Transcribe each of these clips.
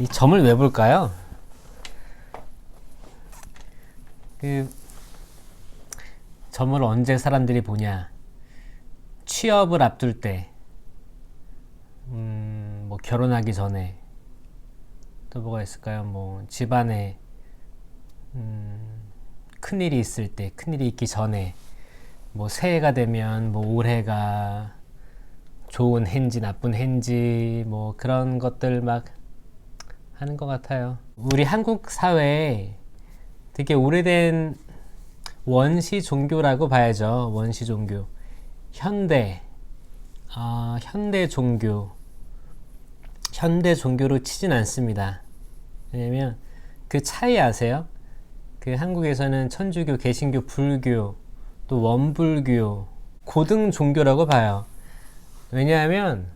이 점을 왜 볼까요? 그 점을 언제 사람들이 보냐? 취업을 앞둘 때, 뭐 결혼하기 전에, 또 뭐가 있을까요? 뭐 집안에 큰일이 있을 때, 큰일이 있기 전에, 뭐 새해가 되면 뭐 올해가 좋은 해인지 나쁜 해인지 뭐 그런 것들 막 하는 것 같아요. 우리 한국 사회에 되게 오래된 원시 종교라고 봐야죠. 원시 종교. 현대 종교. 현대 종교로 치진 않습니다. 왜냐면 그 차이 아세요? 그 한국에서는 천주교, 개신교, 불교, 또 원불교, 고등 종교라고 봐요. 왜냐하면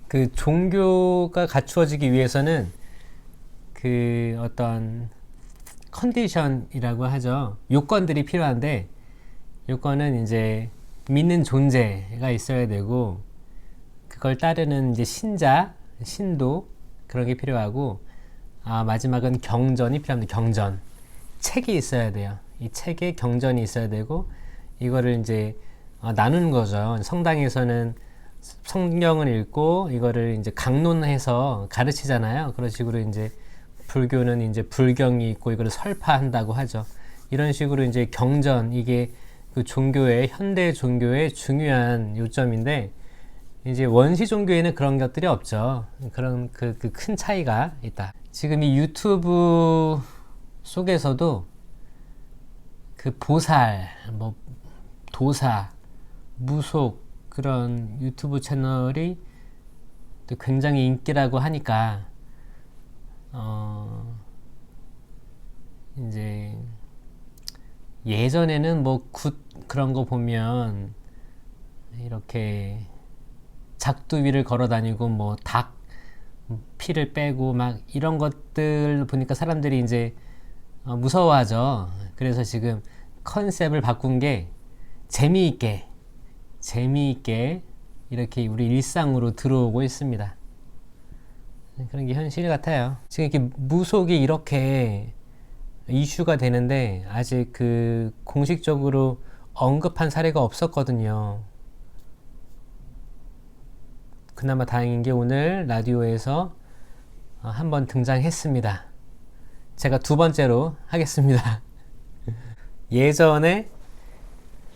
그 종교가 갖추어지기 위해서는 그 어떤 컨디션이라고 하죠. 요건들이 필요한데, 요건은 이제 믿는 존재가 있어야 되고, 그걸 따르는 이제 신자, 신도 그런 게 필요하고, 마지막은 경전이 필요합니다. 경전. 책이 있어야 돼요. 이 책에 경전이 있어야 되고, 이거를 이제 나누는 거죠. 성당에서는 성경을 읽고 이거를 이제 강론해서 가르치잖아요. 그런 식으로 이제 불교는 이제 불경이 있고 이거를 설파한다고 하죠. 이런 식으로 이제 경전, 이게 그 종교의, 현대 종교의 중요한 요점인데, 이제 원시 종교에는 그런 것들이 없죠. 그런 그 큰 차이가 있다. 지금 이 유튜브 속에서도 그 보살, 뭐 도사, 무속 그런 유튜브 채널이 또 굉장히 인기라고 하니까 이제 예전에는 뭐 굿 그런 거 보면 이렇게 작두 위를 걸어 다니고 뭐 닭 피를 빼고 막 이런 것들 보니까 사람들이 이제 무서워하죠. 그래서 지금 컨셉을 바꾼 게 재미있게 이렇게 우리 일상으로 들어오고 있습니다. 그런 게 현실 같아요. 지금 이렇게 무속이 이렇게 이슈가 되는데 아직 그 공식적으로 언급한 사례가 없었거든요. 그나마 다행인 게 오늘 라디오에서 한번 등장했습니다. 제가 두 번째로 하겠습니다. 예전에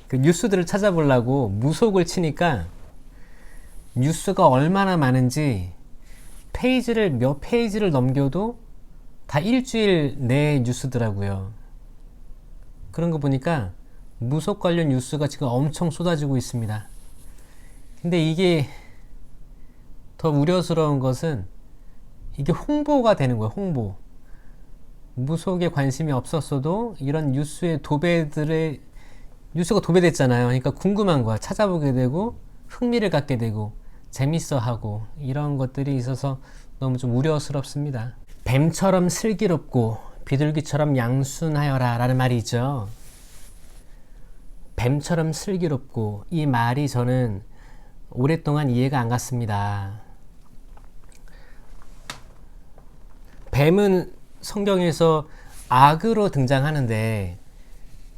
그 뉴스들을 찾아보려고 무속을 치니까 뉴스가 얼마나 많은지 몇 페이지를 넘겨도 다 일주일 내 뉴스더라고요. 그런 거 보니까 무속 관련 뉴스가 지금 엄청 쏟아지고 있습니다. 근데 이게 더 우려스러운 것은 이게 홍보가 되는 거예요. 홍보. 무속에 관심이 없었어도 이런 뉴스가 도배됐잖아요. 그러니까 궁금한 거야. 찾아보게 되고 흥미를 갖게 되고 재밌어하고 이런 것들이 있어서 너무 좀 우려스럽습니다. 뱀처럼 슬기롭고 비둘기처럼 양순하여라 라는 말이 있죠. 뱀처럼 슬기롭고, 이 말이 저는 오랫동안 이해가 안 갔습니다. 뱀은 성경에서 악으로 등장하는데,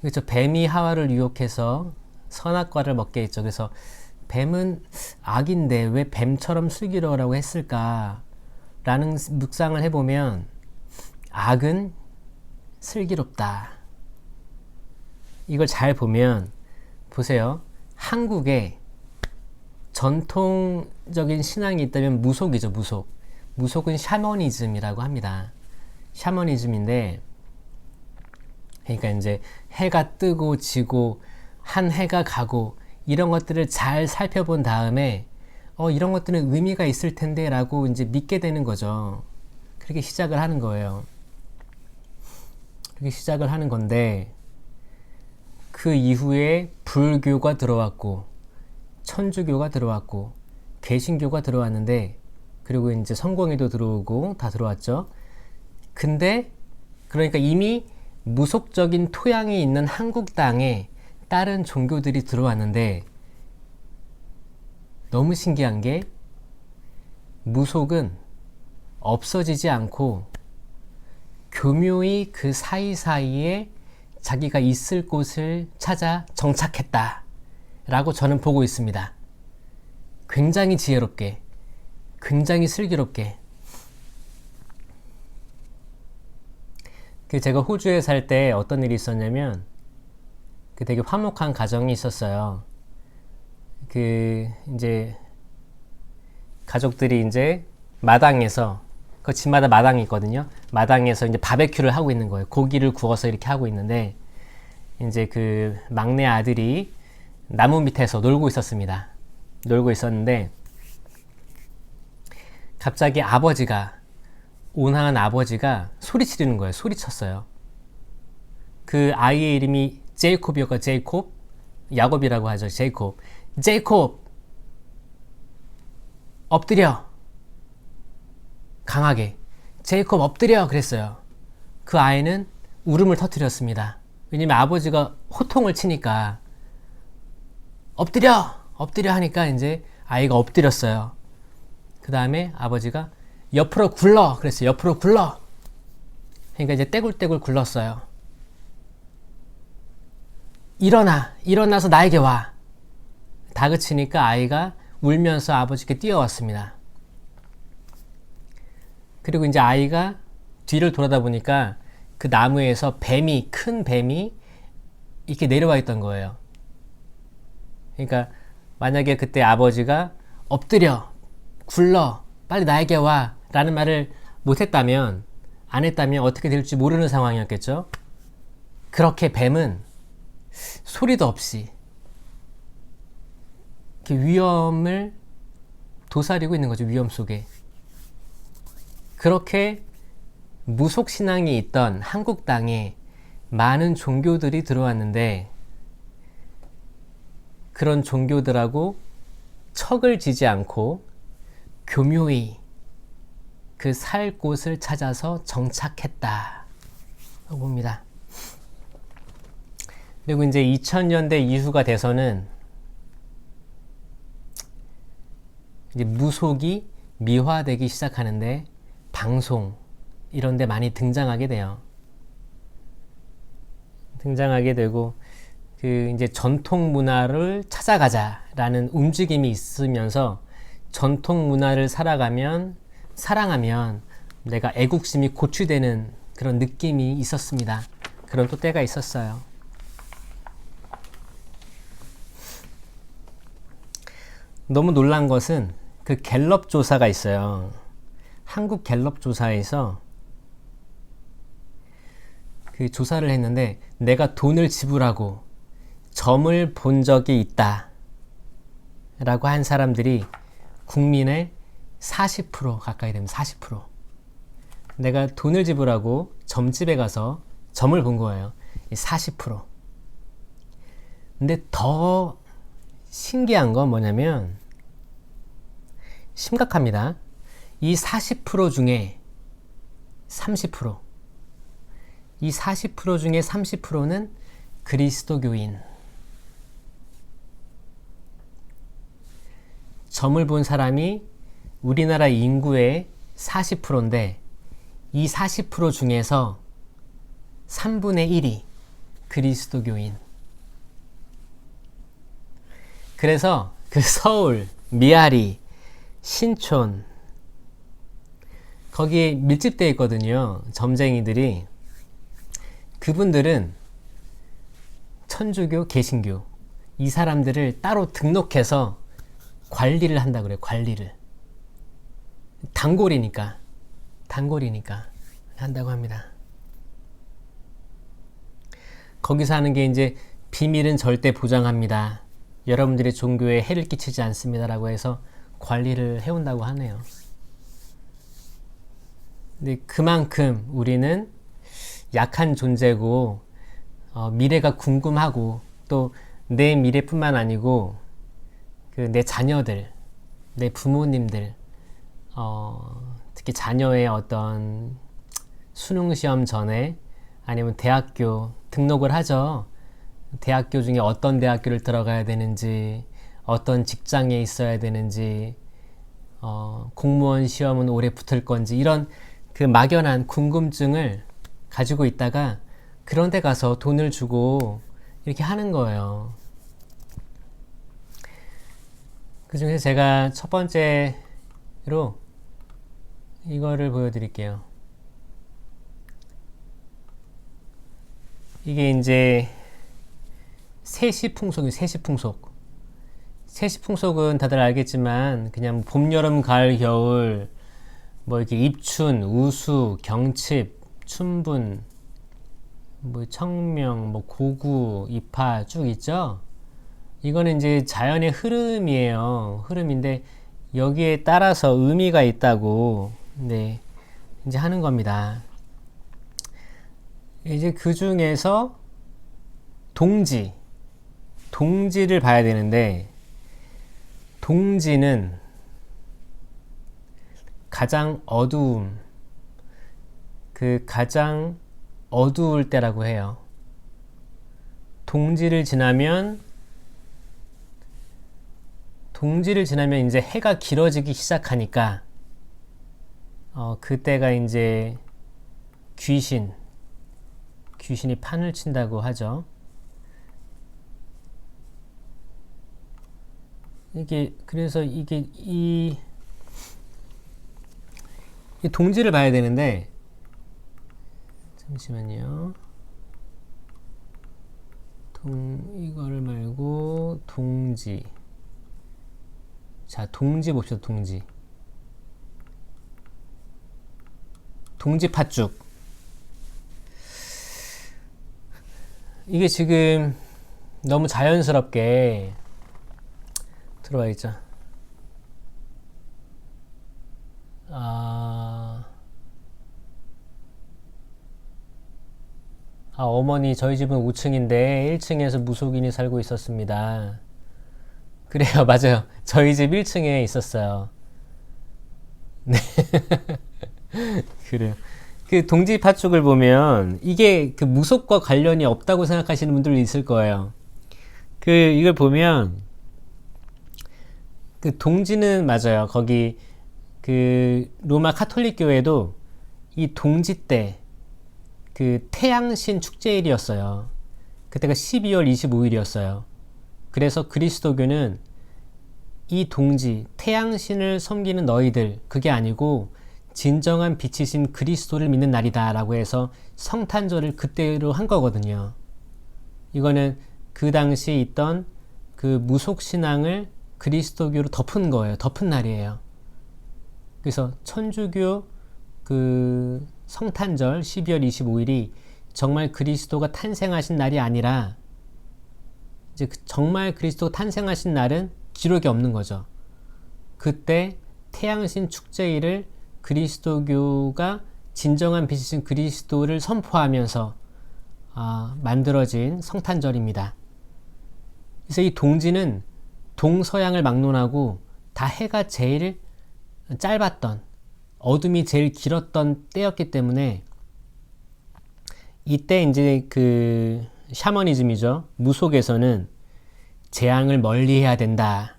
그렇죠? 뱀이 하와를 유혹해서 선악과를 먹게 했죠. 그래서 뱀은 악인데 왜 뱀처럼 슬기로우라고 했을까? 라는 묵상을 해보면 악은 슬기롭다. 이걸 잘 보면 보세요. 한국에 전통적인 신앙이 있다면 무속이죠. 무속은 샤머니즘이라고 합니다. 샤머니즘인데, 그러니까 이제 해가 뜨고 지고 한 해가 가고 이런 것들을 잘 살펴본 다음에 이런 것들은 의미가 있을 텐데 라고 이제 믿게 되는 거죠. 그렇게 시작을 하는 거예요. 그렇게 시작을 하는 건데, 그 이후에 불교가 들어왔고 천주교가 들어왔고 개신교가 들어왔는데, 그리고 이제 성공회도 들어오고 다 들어왔죠. 근데 그러니까 이미 무속적인 토양이 있는 한국 땅에 다른 종교들이 들어왔는데, 너무 신기한 게 무속은 없어지지 않고 교묘히 그 사이사이에 자기가 있을 곳을 찾아 정착했다 라고 저는 보고 있습니다. 굉장히 지혜롭게, 굉장히 슬기롭게. 제가 호주에 살 때 어떤 일이 있었냐면 되게 화목한 가정이 있었어요. 이제 가족들이 이제 마당에서, 그 집마다 마당이 있거든요. 마당에서 이제 바베큐를 하고 있는 거예요. 고기를 구워서 이렇게 하고 있는데, 이제 그 막내 아들이 나무 밑에서 놀고 있었습니다. 놀고 있었는데, 갑자기 온화한 아버지가 소리 지르는 거예요. 소리쳤어요. 그 아이의 이름이 제이콥이었고, 제이콥, 야곱이라고 하죠. 제이콥. 제이콥! 엎드려! 강하게. 제이콥 엎드려! 그랬어요. 그 아이는 울음을 터뜨렸습니다. 왜냐면 아버지가 호통을 치니까 엎드려! 엎드려 하니까 이제 아이가 엎드렸어요. 그 다음에 아버지가 옆으로 굴러! 그랬어요. 옆으로 굴러! 그러니까 이제 떼굴떼굴 굴렀어요. 일어나서 나에게 와! 다그치니까 아이가 울면서 아버지께 뛰어왔습니다. 그리고 이제 아이가 뒤를 돌아다 보니까 그 나무에서 큰 뱀이 이렇게 내려와 있던 거예요. 그러니까 만약에 그때 아버지가 엎드려, 굴러, 빨리 나에게 와 라는 말을 못했다면, 안 했다면 어떻게 될지 모르는 상황이었겠죠. 그렇게 뱀은 소리도 없이 이렇게 위험을 도사리고 있는 거죠. 위험 속에. 그렇게 무속신앙이 있던 한국 땅에 많은 종교들이 들어왔는데, 그런 종교들하고 척을 지지 않고 교묘히 그 살 곳을 찾아서 정착했다 라고 봅니다. 그리고 이제 2000년대 이후가 돼서는 이제 무속이 미화되기 시작하는데, 방송 이런 데 많이 등장하게 돼요. 등장하게 되고, 이제 전통 문화를 찾아가자라는 움직임이 있으면서, 전통 문화를 사랑하면 내가 애국심이 고취되는 그런 느낌이 있었습니다. 그런 또 때가 있었어요. 너무 놀란 것은 그 갤럽 조사가 있어요. 한국 갤럽 조사에서 그 조사를 했는데, 내가 돈을 지불하고 점을 본 적이 있다 라고 한 사람들이 국민의 40% 가까이 됩니다. 40%. 내가 돈을 지불하고 점집에 가서 점을 본 거예요. 40%. 근데 더 신기한 건 뭐냐면, 심각합니다. 이 40% 중에 30%, 이 40% 중에 30%는 그리스도교인. 점을 본 사람이 우리나라 인구의 40%인데, 이 40% 중에서 3분의 1이 그리스도교인. 그래서 그 서울, 미아리, 신촌 거기에 밀집되어 있거든요. 점쟁이들이. 그분들은 천주교, 개신교 이 사람들을 따로 등록해서 관리를 한다 그래요. 관리를. 단골이니까 한다고 합니다. 거기서 하는 게 이제 비밀은 절대 보장합니다. 여러분들의 종교에 해를 끼치지 않습니다 라고 해서 관리를 해온다고 하네요. 근데 그만큼 우리는 약한 존재고, 미래가 궁금하고, 또 내 미래뿐만 아니고 내 자녀들, 내 부모님들, 특히 자녀의 어떤 수능시험 전에 아니면 대학교 등록을 하죠. 대학교 중에 어떤 대학교를 들어가야 되는지, 어떤 직장에 있어야 되는지, 공무원 시험은 올해 붙을 건지 이런 그 막연한 궁금증을 가지고 있다가 그런 데 가서 돈을 주고 이렇게 하는 거예요. 그 중에서 제가 첫 번째로 이거를 보여드릴게요. 이게 이제 세시풍속이에요. 세시풍속. 세시풍속은 다들 알겠지만 그냥 봄, 여름, 가을, 겨울 뭐 이렇게 입춘, 우수, 경칩, 춘분, 뭐 청명, 뭐 고구, 입하 쭉 있죠. 이거는 이제 자연의 흐름이에요. 흐름인데 여기에 따라서 의미가 있다고 네 이제 하는 겁니다. 이제 그 중에서 동지를 봐야 되는데 동지는 가장 가장 어두울 때라고 해요. 동지를 지나면 이제 해가 길어지기 시작하니까 그때가 이제 귀신이 판을 친다고 하죠. 그래서 이 동지를 봐야 되는데 잠시만요. 이거를 말고 동지. 자, 동지 봅시다. 동지 팥죽. 이게 지금 너무 자연스럽게 들어와 있죠. 어머니, 저희 집은 5층인데 1층에서 무속인이 살고 있었습니다. 그래요, 맞아요. 저희 집 1층에 있었어요. 네. 그래요. 그 동지 팥죽을 보면 이게 그 무속과 관련이 없다고 생각하시는 분들도 있을 거예요. 이걸 보면 그 동지는 맞아요. 거기 그 로마 카톨릭 교회도 이 동지 때 그 태양신 축제일이었어요. 그때가 12월 25일이었어요. 그래서 그리스도교는 이 동지, 태양신을 섬기는 너희들, 그게 아니고 진정한 빛이신 그리스도를 믿는 날이다 라고 해서 성탄절을 그때로 한 거거든요. 이거는 그 당시 있던 그 무속신앙을 그리스도교로 덮은 거예요. 덮은 날이에요. 그래서 천주교 그 성탄절 12월 25일이 정말 그리스도가 탄생하신 날이 아니라 이제 정말 그리스도가 탄생하신 날은 기록이 없는 거죠. 그때 태양신 축제일을 그리스도교가 진정한 빛이신 그리스도를 선포하면서 만들어진 성탄절입니다. 그래서 이 동지는 동서양을 막론하고 다 해가 제일 짧았던, 어둠이 제일 길었던 때였기 때문에 이때 이제 그 샤머니즘이죠. 무속에서는 재앙을 멀리해야 된다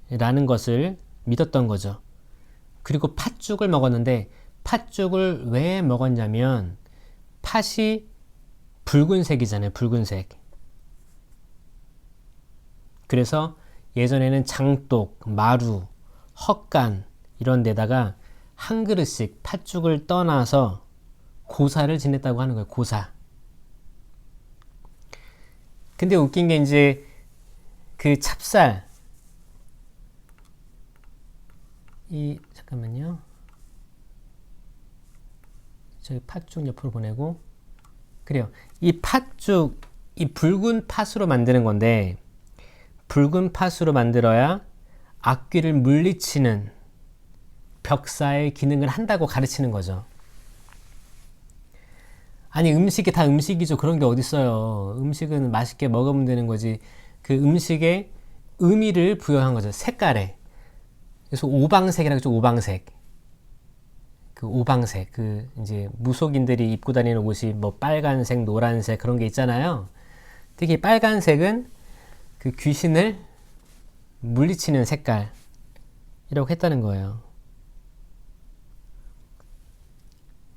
라는 것을 믿었던 거죠. 그리고 팥죽을 먹었는데 팥죽을 왜 먹었냐면 팥이 붉은색이잖아요. 붉은색. 그래서 예전에는 장독, 마루, 헛간 이런 데다가 한 그릇씩 팥죽을 떠나서 고사를 지냈다고 하는 거예요. 고사. 근데 웃긴 게 이제 그 찹쌀 잠깐만요. 저기 팥죽 옆으로 보내고 그래요. 이 팥죽 이 붉은 팥으로 만드는 건데 붉은 팥으로 만들어야 악귀를 물리치는 벽사의 기능을 한다고 가르치는 거죠. 아니 음식이 다 음식이죠. 그런 게 어딨어요. 음식은 맛있게 먹으면 되는 거지. 그 음식에 의미를 부여한 거죠. 색깔에. 그래서 오방색이라고 했죠. 오방색. 그 오방색. 그 이제 무속인들이 입고 다니는 옷이 뭐 빨간색, 노란색 그런 게 있잖아요. 특히 빨간색은 그 귀신을 물리치는 색깔. 이라고 했다는 거예요.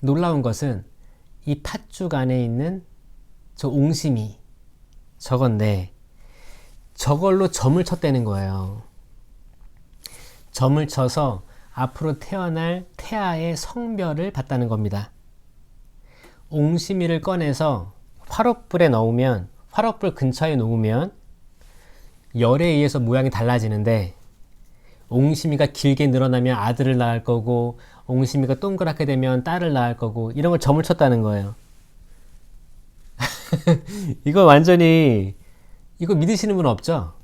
놀라운 것은 이 팥죽 안에 있는 저 옹심이 저건데 저걸로 점을 쳤다는 거예요. 점을 쳐서 앞으로 태어날 태아의 성별을 봤다는 겁니다. 옹심이를 꺼내서 화롯불에 넣으면, 화롯불 근처에 놓으면 열에 의해서 모양이 달라지는데, 옹심이가 길게 늘어나면 아들을 낳을 거고, 옹심이가 동그랗게 되면 딸을 낳을 거고, 이런 걸 점을 쳤다는 거예요. 이거 완전히, 이거 믿으시는 분 없죠?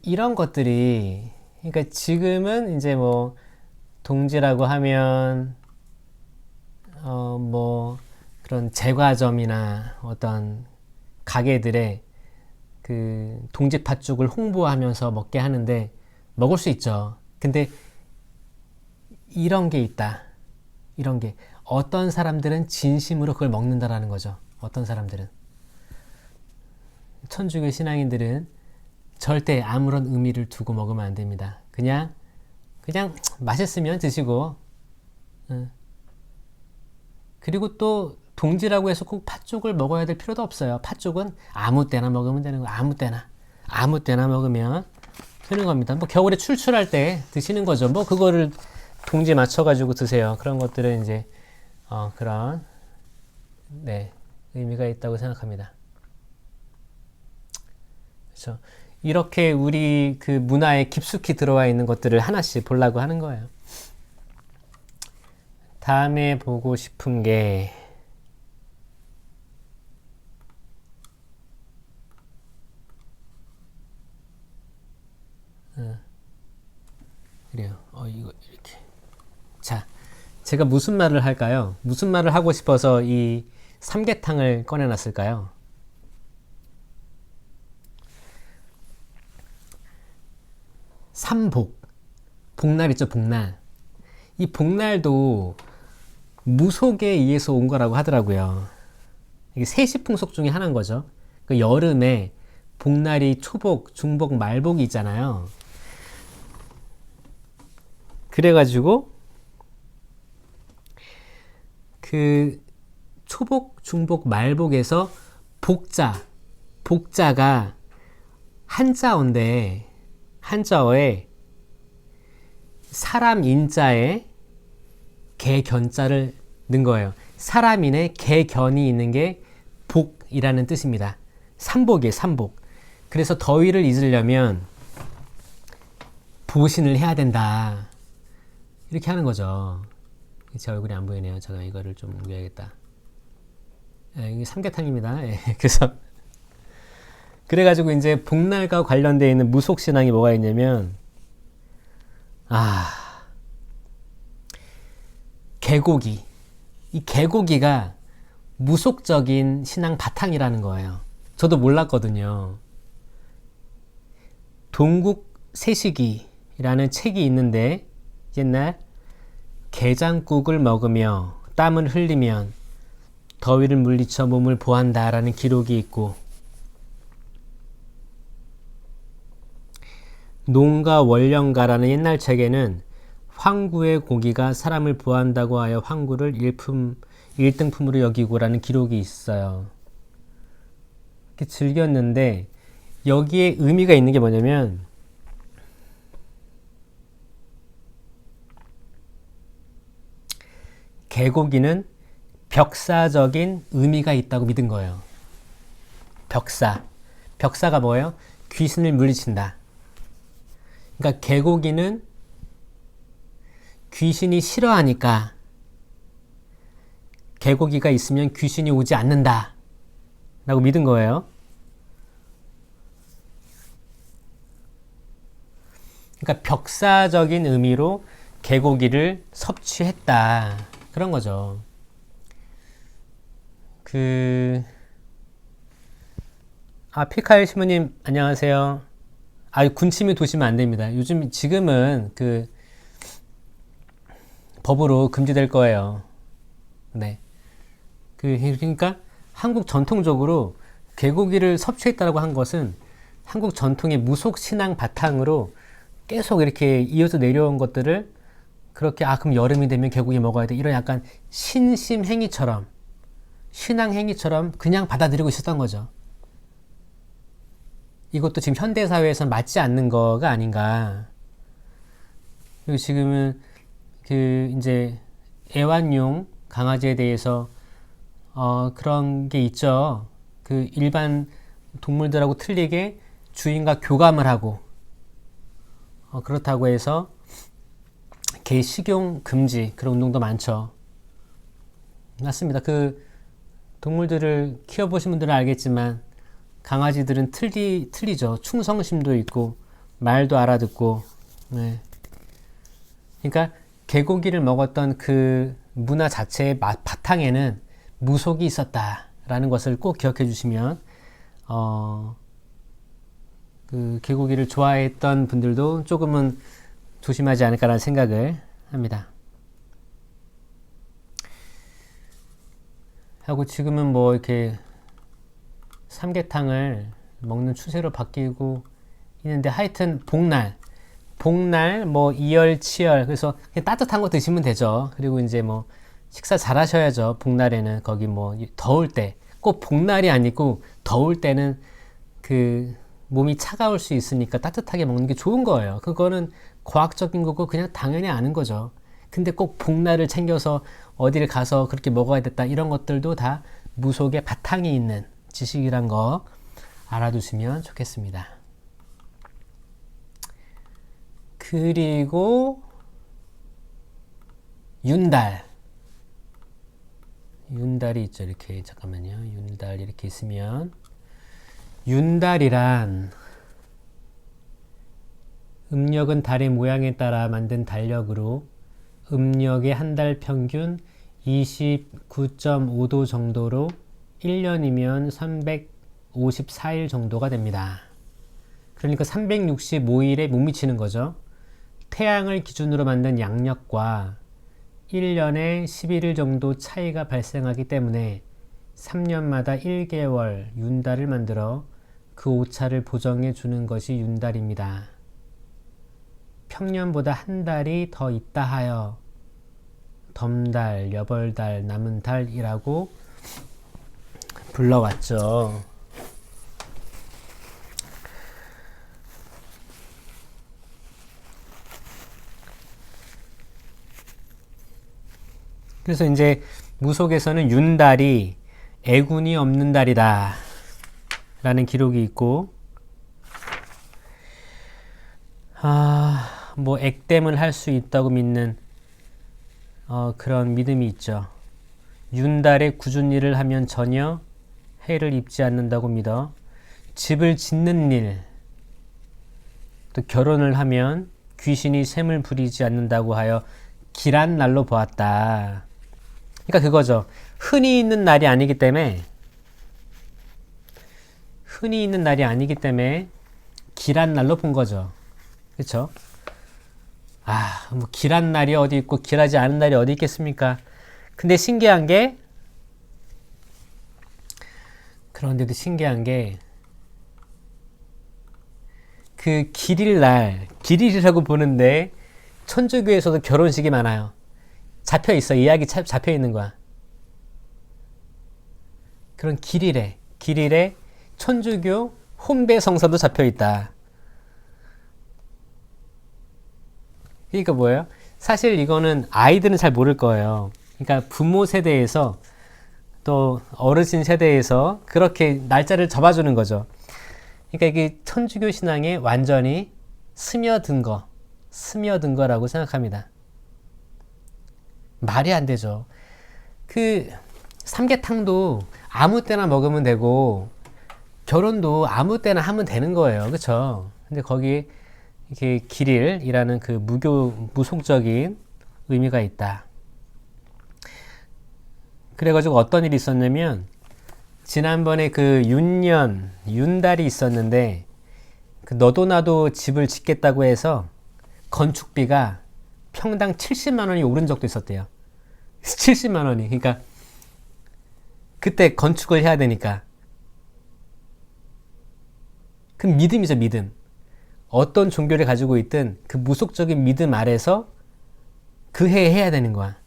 이런 것들이, 그러니까 지금은 이제 뭐, 동지라고 하면, 그런 제과점이나 어떤 가게들의 동지 팥죽을 홍보하면서 먹게 하는데, 먹을 수 있죠. 근데 이런 게 있다. 이런 게. 어떤 사람들은 진심으로 그걸 먹는다라는 거죠. 어떤 사람들은. 천주교 신앙인들은 절대 아무런 의미를 두고 먹으면 안 됩니다. 그냥 맛있으면 드시고, 그리고 또 동지라고 해서 꼭 팥죽을 먹어야 될 필요도 없어요. 팥죽은 아무 때나 먹으면 되는 거예요. 아무 때나 먹으면 되는 겁니다. 뭐 겨울에 출출할 때 드시는 거죠. 뭐 그거를 동지에 맞춰가지고 드세요. 그런 것들은 이제 그런 의미가 있다고 생각합니다. 그렇죠. 이렇게 우리 문화에 깊숙이 들어와 있는 것들을 하나씩 보려고 하는 거예요. 다음에 보고 싶은 게 그래요. 이거 이렇게. 자, 제가 무슨 말을 할까요? 무슨 말을 하고 싶어서 이 삼계탕을 꺼내놨을까요? 삼복. 복날 있죠, 복날. 이 복날도 무속에 의해서 온 거라고 하더라고요. 이게 세시풍속 중에 하나인 거죠. 여름에 복날이 초복, 중복, 말복이 있잖아요. 그래가지고 초복, 중복, 말복에서 복자가 한자어인데, 한자어에 사람 인자에 개견자를 넣은 거예요. 사람인의 개견이 있는 게 복이라는 뜻입니다. 삼복이에요, 삼복. 그래서 더위를 잊으려면 보신을 해야 된다. 이렇게 하는 거죠. 제 얼굴이 안 보이네요. 제가 이거를 좀 옮겨야겠다. 이게 삼계탕입니다. 그래가지고 이제 복날과 관련되어 있는 무속신앙이 뭐가 있냐면, 개고기. 이 개고기가 무속적인 신앙 바탕이라는 거예요. 저도 몰랐거든요. 동국세식이라는 책이 있는데, 옛날 게장국을 먹으며 땀을 흘리면 더위를 물리쳐 몸을 보한다라는 기록이 있고, 농가 원령가라는 옛날 책에는 황구의 고기가 사람을 보한다고 하여 황구를 일등품으로 여기고라는 기록이 있어요. 이렇게 즐겼는데, 여기에 의미가 있는 게 뭐냐면, 개고기는 벽사적인 의미가 있다고 믿은 거예요. 벽사가 뭐예요? 귀신을 물리친다. 그러니까 개고기는 귀신이 싫어하니까 개고기가 있으면 귀신이 오지 않는다 라고 믿은 거예요. 그러니까 벽사적인 의미로 개고기를 섭취했다, 그런 거죠. 피카엘 시모님 안녕하세요. 군침이 도시면 안 됩니다. 지금은 법으로 금지될 거예요. 네. 그러니까 한국 전통적으로 개고기를 섭취했다라고 한 것은 한국 전통의 무속 신앙 바탕으로 계속 이렇게 이어서 내려온 것들을 그렇게 그럼 여름이 되면 개고기 먹어야 돼 이런 약간 신심 행위처럼 신앙 행위처럼 그냥 받아들이고 있었던 거죠. 이것도 지금 현대 사회에서는 맞지 않는 거가 아닌가. 그리고 지금은 그 이제 애완용 강아지에 대해서 그런 게 있죠. 그 일반 동물들하고 틀리게 주인과 교감을 하고 그렇다고 해서 개 식용 금지 그런 운동도 많죠. 맞습니다. 그 동물들을 키워보신 분들은 알겠지만 강아지들은 틀리죠. 충성심도 있고 말도 알아듣고. 네. 그러니까 개고기를 먹었던 그 문화 자체의 바탕에는 무속이 있었다라는 것을 꼭 기억해 주시면 그 개고기를 좋아했던 분들도 조금은 조심하지 않을까라는 생각을 합니다. 하고 지금은 뭐 이렇게 삼계탕을 먹는 추세로 바뀌고 있는데 하여튼 복날 뭐 이열치열 그래서 그냥 따뜻한 거 드시면 되죠. 그리고 이제 뭐 식사 잘 하셔야죠. 복날에는 거기 뭐 더울 때 꼭 복날이 아니고 더울 때는 그 몸이 차가울 수 있으니까 따뜻하게 먹는 게 좋은 거예요. 그거는 과학적인 거고 그냥 당연히 아는 거죠. 근데 꼭 복날을 챙겨서 어디를 가서 그렇게 먹어야 됐다 이런 것들도 다 무속의 바탕이 있는 지식이란 거 알아두시면 좋겠습니다. 그리고 윤달이 있죠. 이렇게 잠깐만요. 윤달 이렇게 있으면 윤달이란 음력은 달의 모양에 따라 만든 달력으로 음력의 한 달 평균 29.5도 정도로 1년이면 354일 정도가 됩니다. 그러니까 365일에 못 미치는 거죠. 태양을 기준으로 만든 양력과 1년에 11일 정도 차이가 발생하기 때문에 3년마다 1개월 윤달을 만들어 그 오차를 보정해 주는 것이 윤달입니다. 평년보다 한 달이 더 있다 하여 덤달, 여벌달, 남은 달이라고 불러왔죠. 그래서 이제 무속에서는 윤달이 애군이 없는 달이다 라는 기록이 있고 뭐 액땜을 할 수 있다고 믿는 그런 믿음이 있죠. 윤달에 굳은 일을 하면 전혀 해를 입지 않는다고 믿어 집을 짓는 일, 또 결혼을 하면 귀신이 셈을 부리지 않는다고 하여 길한 날로 보았다. 그러니까 그거죠. 흔히 있는 날이 아니기 때문에 길한 날로 본 거죠. 그렇죠? 뭐 길한 날이 어디 있고 길하지 않은 날이 어디 있겠습니까? 근데 그런데도 신기한 게 그 길일이라고 보는데 천주교에서도 결혼식이 많아요. 잡혀 있어. 이야기 잡혀 있는 거야. 그런 길일에 천주교 혼배 성사도 잡혀 있다. 그러니까 뭐예요? 사실 이거는 아이들은 잘 모를 거예요. 그러니까 부모 세대에서 또 어르신 세대에서 그렇게 날짜를 잡아주는 거죠. 그러니까 이게 천주교 신앙에 완전히 스며든 거라고 생각합니다. 말이 안 되죠. 그 삼계탕도 아무 때나 먹으면 되고 결혼도 아무 때나 하면 되는 거예요. 그렇죠? 근데 거기에 이렇게 길일이라는 그 무속적인 의미가 있다. 그래가지고 어떤 일이 있었냐면 지난번에 그 윤달이 있었는데 그 너도 나도 집을 짓겠다고 해서 건축비가 평당 70만 원이 오른 적도 있었대요. 70만 원이. 그러니까 그때 건축을 해야 되니까. 그 믿음이죠, 믿음. 어떤 종교를 가지고 있든 그 무속적인 믿음 아래서 그 해에 해야 되는 거야.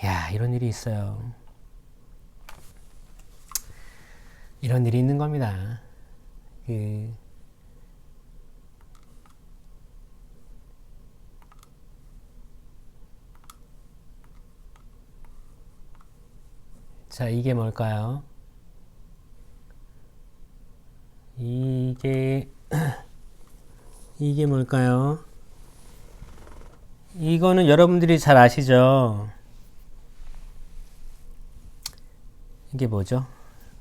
야, 이런 일이 있어요. 이런 일이 있는 겁니다. 자, 이게 뭘까요? 이게 뭘까요? 이거는 여러분들이 잘 아시죠? 이게 뭐죠?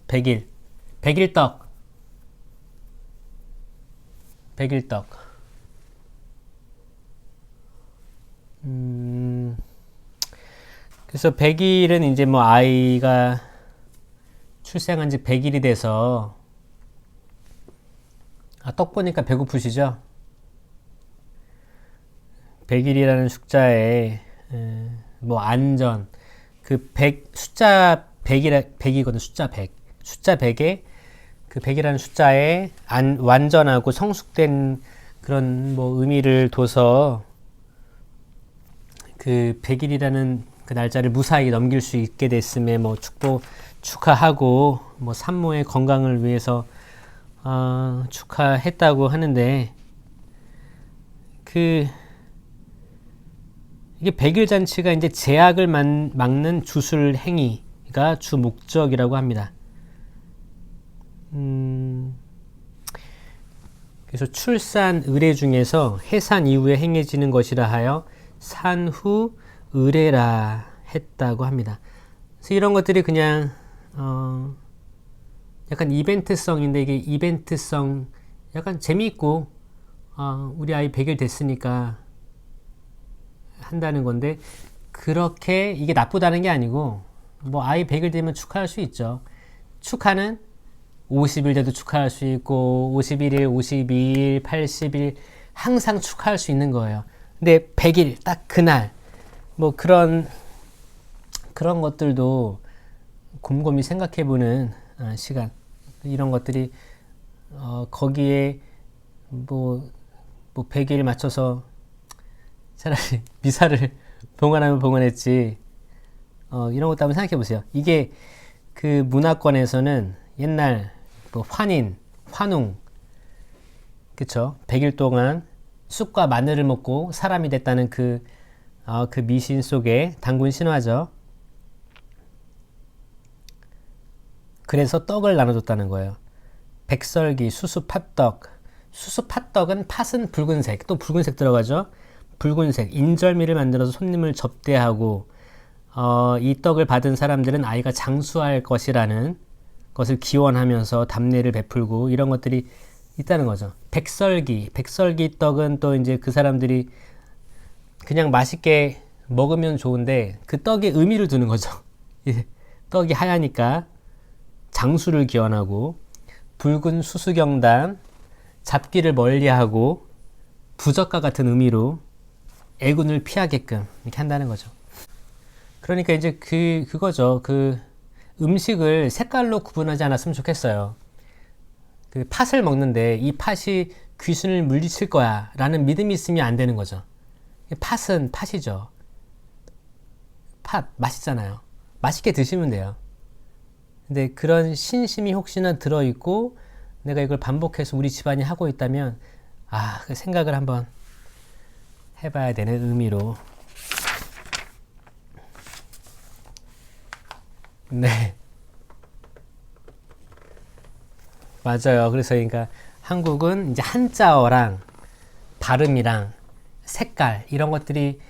백일떡. 그래서 100일은 이제 뭐 아이가 출생한 지 100일이 돼서 떡 보니까 배고프시죠? 100일이라는 숫자에 뭐 안전 그 100 숫자 100이거든. 숫자 100. 숫자 100에 그 100이라는 숫자에 완전하고 성숙된 그런 뭐 의미를 둬서 그 100일이라는 그 날짜를 무사히 넘길 수 있게 됐음에 뭐 축하하고 뭐 산모의 건강을 위해서 축하했다고 하는데 이게 100일 잔치가 이제 제약을 막는 주술 행위가 주 목적이라고 합니다. 그래서 출산 의례 중에서 해산 이후에 행해지는 것이라 하여 산후 의례라 했다고 합니다. 그래서 이런 것들이 그냥 약간 이벤트성인데 이게 이벤트성 약간 재미있고 우리 아이 100일 됐으니까 한다는 건데 그렇게 이게 나쁘다는 게 아니고 뭐 아이 100일 되면 축하할 수 있죠. 축하는 50일 돼도 축하할 수 있고 51일, 52일, 80일 항상 축하할 수 있는 거예요. 근데 100일 딱 그날 뭐 그런 것들도 곰곰이 생각해보는 시간 이런 것들이 거기에 뭐 100일 맞춰서 차라리 미사를 봉헌하면 봉헌했지 이런 것도 한번 생각해 보세요. 이게 그 문화권에서는 옛날 뭐 환웅 그쵸? 100일 동안 쑥과 마늘을 먹고 사람이 됐다는 그 미신 속에 담근 신화죠. 그래서 떡을 나눠줬다는 거예요. 백설기, 수수팥떡. 수수팥떡은 팥은 붉은색, 또 붉은색 들어가죠. 붉은색, 인절미를 만들어서 손님을 접대하고 이 떡을 받은 사람들은 아이가 장수할 것이라는 것을 기원하면서 답례를 베풀고 이런 것들이 있다는 거죠. 백설기 떡은 또 이제 그 사람들이 그냥 맛있게 먹으면 좋은데 그 떡에 의미를 두는 거죠. 떡이 하얘니까 장수를 기원하고 붉은 수수경단 잡기를 멀리하고 부적과 같은 의미로 애군을 피하게끔 이렇게 한다는 거죠. 그러니까 이제 그거죠. 그 음식을 색깔로 구분하지 않았으면 좋겠어요. 그 팥을 먹는데 이 팥이 귀신을 물리칠 거야 라는 믿음이 있으면 안 되는 거죠. 팥은 팥이죠. 팥 맛있잖아요. 맛있게 드시면 돼요. 근데 그런 신심이 혹시나 들어있고 내가 이걸 반복해서 우리 집안이 하고 있다면 그 생각을 한번 해봐야 되는 의미로 네 맞아요. 그래서 그러니까 한국은 이제 한자어랑 발음이랑 색깔 이런 것들이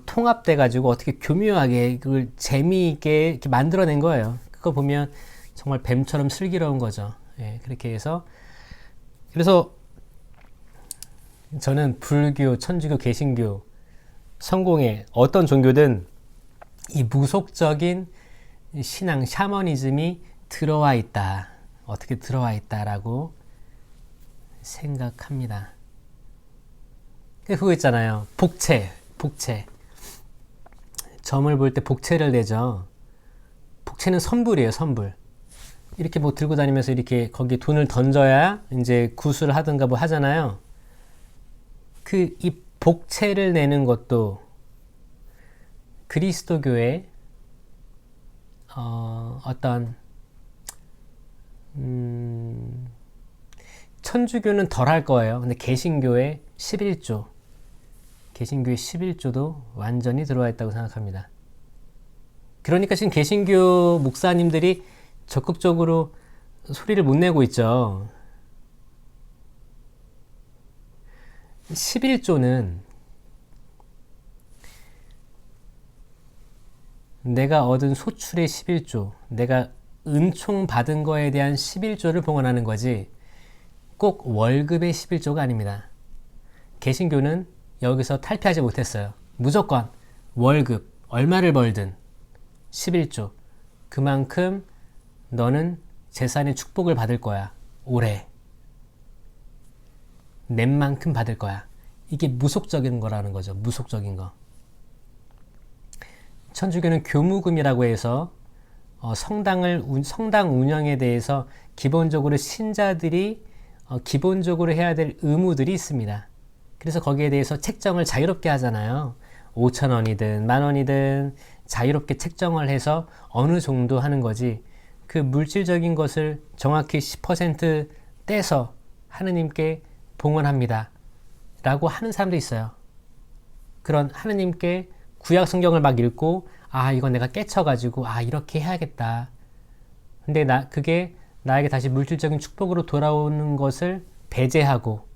통합돼 가지고 어떻게 교묘하게 그걸 재미있게 이렇게 만들어낸 거예요. 그거 보면 정말 뱀처럼 슬기로운 거죠. 예, 그렇게 해서 그래서 저는 불교, 천주교, 개신교, 성공회 어떤 종교든 이 무속적인 신앙, 샤머니즘이 들어와 있다. 어떻게 들어와 있다라고 생각합니다. 그거 있잖아요. 복채. 점을 볼 때 복채를 내죠. 복채는 선불이에요, 선불. 이렇게 뭐 들고 다니면서 이렇게 거기에 돈을 던져야 이제 구슬을 하든가 뭐 하잖아요. 그 이 복채를 내는 것도 그리스도교의 어떤 천주교는 덜 할 거예요. 근데 개신교의 11조, 개신교의 11조도 완전히 들어와 있다고 생각합니다. 그러니까 지금 개신교 목사님들이 적극적으로 소리를 못 내고 있죠. 11조는 내가 얻은 소출의 11조, 내가 은총 받은 거에 대한 11조를 봉헌하는 거지 꼭 월급의 11조가 아닙니다. 개신교는 여기서 탈피하지 못했어요. 무조건 월급, 얼마를 벌든 11조. 그만큼 너는 재산의 축복을 받을 거야. 올해. 낸 만큼 받을 거야. 이게 무속적인 거라는 거죠. 무속적인 거. 천주교는 교무금이라고 해서 성당 운영에 대해서 기본적으로 신자들이 기본적으로 해야 될 의무들이 있습니다. 그래서 거기에 대해서 책정을 자유롭게 하잖아요. 5,000원이든 10,000원이든 자유롭게 책정을 해서 어느 정도 하는 거지, 그 물질적인 것을 정확히 10% 떼서 하느님께 봉헌합니다 라고 하는 사람도 있어요. 그런 하느님께 구약 성경을 막 읽고, 아 이거 내가 깨쳐가지고 이렇게 해야겠다, 근데 그게 나에게 다시 물질적인 축복으로 돌아오는 것을 배제하고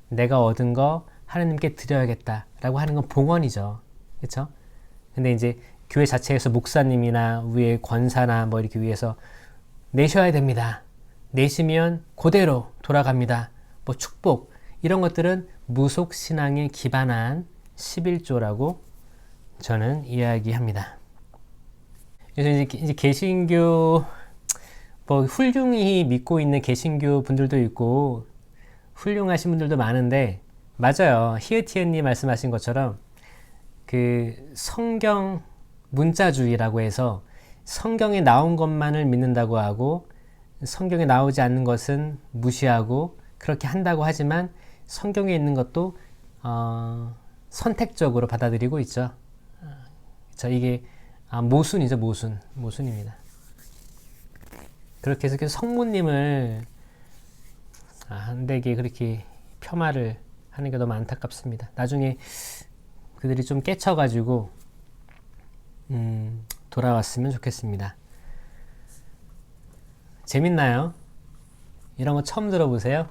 내가 얻은 거 하느님께 드려야겠다 라고 하는 건 봉헌이죠. 그렇죠? 근데 이제 교회 자체에서 목사님이나 위에 권사나 뭐 이렇게 위해서 내셔야 됩니다, 내시면 그대로 돌아갑니다, 뭐 축복, 이런 것들은 무속 신앙에 기반한 11조라고 저는 이야기합니다. 그래서 이제 개신교 뭐 훌륭히 믿고 있는 개신교 분들도 있고 훌륭하신 분들도 많은데, 맞아요. 히에티엔님 말씀하신 것처럼 그 성경 문자주의라고 해서 성경에 나온 것만을 믿는다고 하고 성경에 나오지 않는 것은 무시하고 그렇게 한다고 하지만 성경에 있는 것도 선택적으로 받아들이고 있죠. 그렇죠? 이게 모순이죠. 모순입니다. 그렇게 해서 성모님을 한되게 그렇게 폄하를 하는 게 너무 안타깝습니다. 나중에 그들이 좀 깨쳐가지고 돌아왔으면 좋겠습니다. 재밌나요? 이런 거 처음 들어보세요?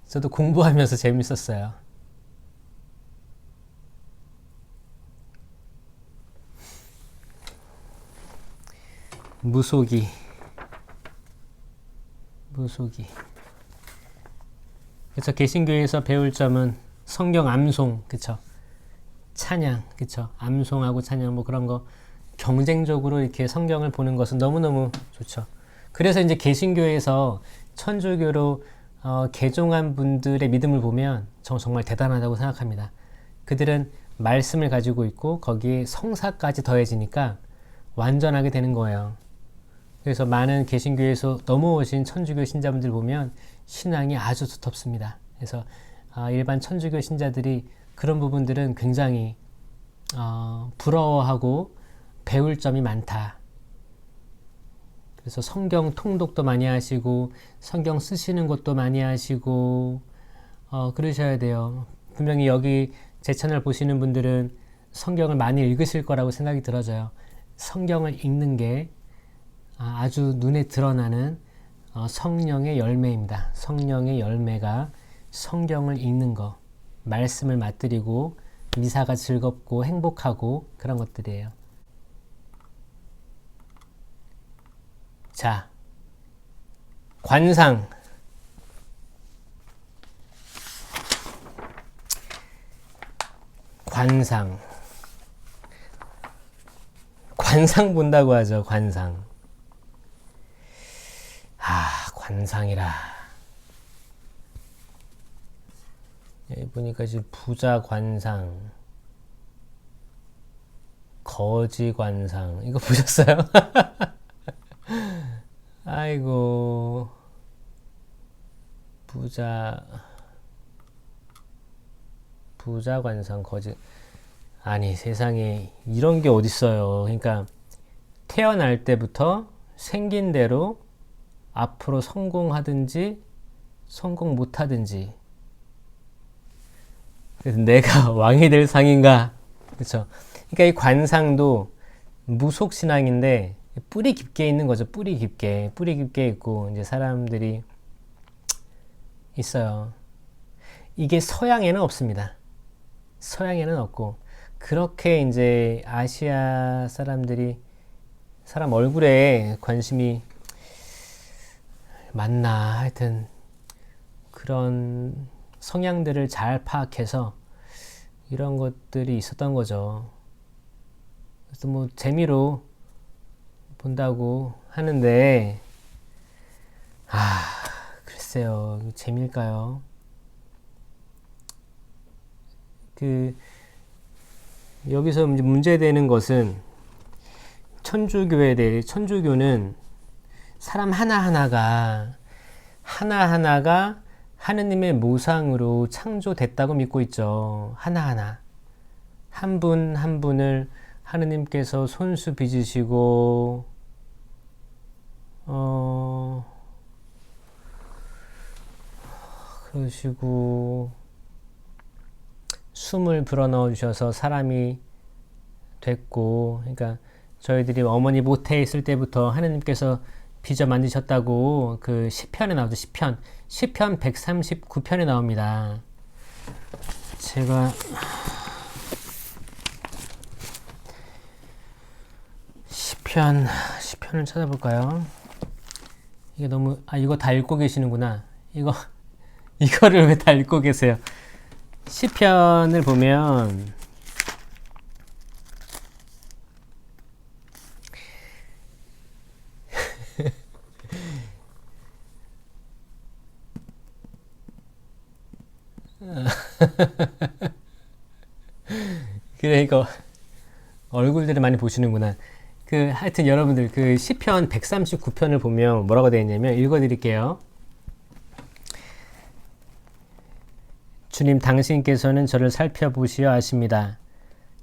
저도 공부하면서 재밌었어요. 무속이. 그쵸. 개신교에서 배울 점은 성경 암송, 그쵸. 찬양, 그쵸. 암송하고 찬양 뭐 그런 거 경쟁적으로 이렇게 성경을 보는 것은 너무너무 좋죠. 그래서 이제 개신교에서 천주교로 개종한 분들의 믿음을 보면 정말 대단하다고 생각합니다. 그들은 말씀을 가지고 있고 거기에 성사까지 더해지니까 완전하게 되는 거예요. 그래서 많은 개신교에서 넘어오신 천주교 신자분들 보면 신앙이 아주 두텁습니다. 그래서 일반 천주교 신자들이 그런 부분들은 굉장히 부러워하고 배울 점이 많다. 그래서 성경 통독도 많이 하시고 성경 쓰시는 것도 많이 하시고 그러셔야 돼요. 분명히 여기 제 채널 보시는 분들은 성경을 많이 읽으실 거라고 생각이 들어져요. 성경을 읽는 게 아주 눈에 드러나는 성령의 열매입니다. 성령의 열매가 성경을 읽는 거, 말씀을 맛들이고 미사가 즐겁고 행복하고 그런 것들이에요. 자, 관상. 관상 본다고 하죠. 관상. 관상이라. 여기 보니까 지금 부자 관상, 거지 관상, 이거 보셨어요? 아이고, 부자, 부자관상 거짓. 아니, 세상에 이런 게 어딨어요. 그러니까 태어날 때부터 생긴 대로 앞으로 성공하든지 성공 못하든지. 그래서 내가 왕이 될 상인가? 그렇죠. 그러니까 이 관상도 무속신앙인데 뿌리 깊게 있는 거죠. 뿌리 깊게 있고 이제 사람들이 있어요. 이게 서양에는 없습니다. 서양에는 없고 그렇게 이제 아시아 사람들이 사람 얼굴에 관심이 많나 하여튼 그런 성향들을 잘 파악해서 이런 것들이 있었던 거죠. 그래서 뭐 재미로 본다고 하는데 글쎄요 재미일까요? 그 여기서 이제 문제되는 것은 천주교에 대해 천주교는 사람 하나하나가 하느님의 모상으로 창조됐다고 믿고 있죠. 하나하나 한 분 한 분을 하느님께서 손수 빚으시고 그러시고 숨을 불어넣어 주셔서 사람이 됐고, 그러니까 저희들이 어머니 모태에 있을 때부터 하느님께서 빚어 만드셨다고 그 시편에 나오죠. 시편 139편에 나옵니다. 제가 시편을 찾아볼까요? 이게 너무 이거 다 읽고 계시는구나. 이거를 왜 다 읽고 계세요? 시편을 보면 그래 이거 얼굴들을 많이 보시는구나. 하여튼 여러분들 그 시편 139편을 보면 뭐라고 되어 있냐면 읽어드릴게요. 주님 당신께서는 저를 살펴보시어 아십니다.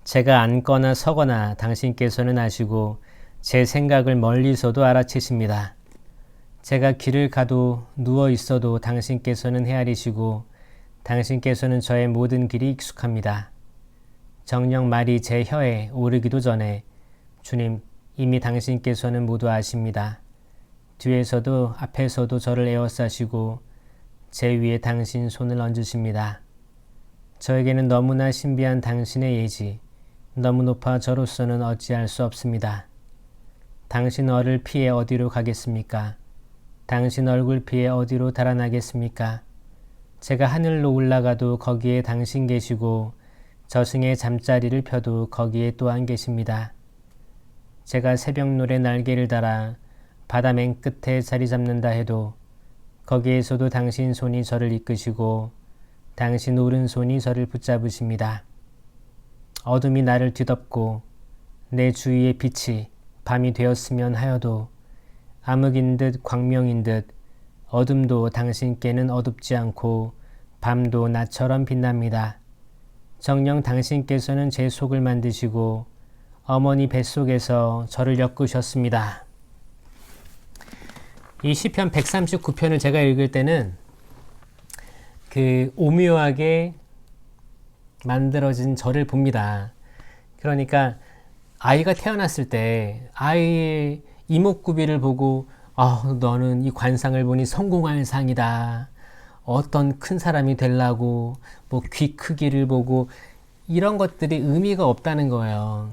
제가 앉거나 서거나 당신께서는 아시고 제 생각을 멀리서도 알아채십니다. 제가 길을 가도 누워 있어도 당신께서는 헤아리시고 당신께서는 저의 모든 길이 익숙합니다. 정녕 말이 제 혀에 오르기도 전에 주님 이미 당신께서는 모두 아십니다. 뒤에서도 앞에서도 저를 에워싸시고 제 위에 당신 손을 얹으십니다. 저에게는 너무나 신비한 당신의 예지, 너무 높아 저로서는 어찌할 수 없습니다. 당신 얼을 피해 어디로 가겠습니까? 당신 얼굴 피해 어디로 달아나겠습니까? 제가 하늘로 올라가도 거기에 당신 계시고 저승의 잠자리를 펴도 거기에 또한 계십니다. 제가 새벽노래 날개를 달아 바다 맨 끝에 자리 잡는다 해도 거기에서도 당신 손이 저를 이끄시고 당신 오른손이 저를 붙잡으십니다. 어둠이 나를 뒤덮고 내 주위의 빛이 밤이 되었으면 하여도 암흑인 듯 광명인 듯 어둠도 당신께는 어둡지 않고 밤도 나처럼 빛납니다. 정녕 당신께서는 제 속을 만드시고 어머니 뱃속에서 저를 엮으셨습니다. 이 시편 139편을 제가 읽을 때는 그 오묘하게 만들어진 저를 봅니다. 그러니까 아이가 태어났을 때 아이의 이목구비를 보고 너는 이 관상을 보니 성공할 상이다. 어떤 큰 사람이 되려고 뭐 귀 크기를 보고 이런 것들이 의미가 없다는 거예요.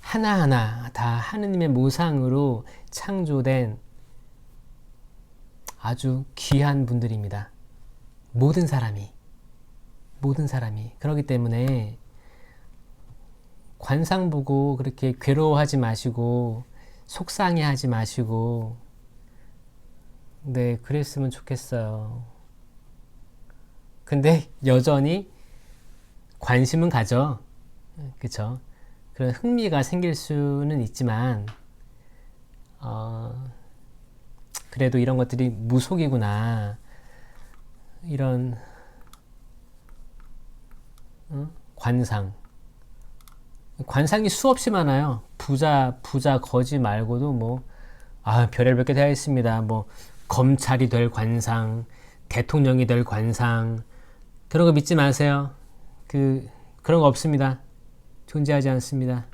하나하나 다 하느님의 모상으로 창조된 아주 귀한 분들입니다. 모든 사람이. 그렇기 때문에 관상 보고 그렇게 괴로워하지 마시고 속상해하지 마시고 네, 그랬으면 좋겠어요. 근데 여전히 관심은 가져. 그쵸? 그런 흥미가 생길 수는 있지만 그래도 이런 것들이 무속이구나. 이런 관상. 관상이 수없이 많아요. 부자 거지 말고도 뭐, 별의별 게 되어 있습니다. 뭐, 검찰이 될 관상, 대통령이 될 관상, 그런 거 믿지 마세요. 그런 거 없습니다. 존재하지 않습니다.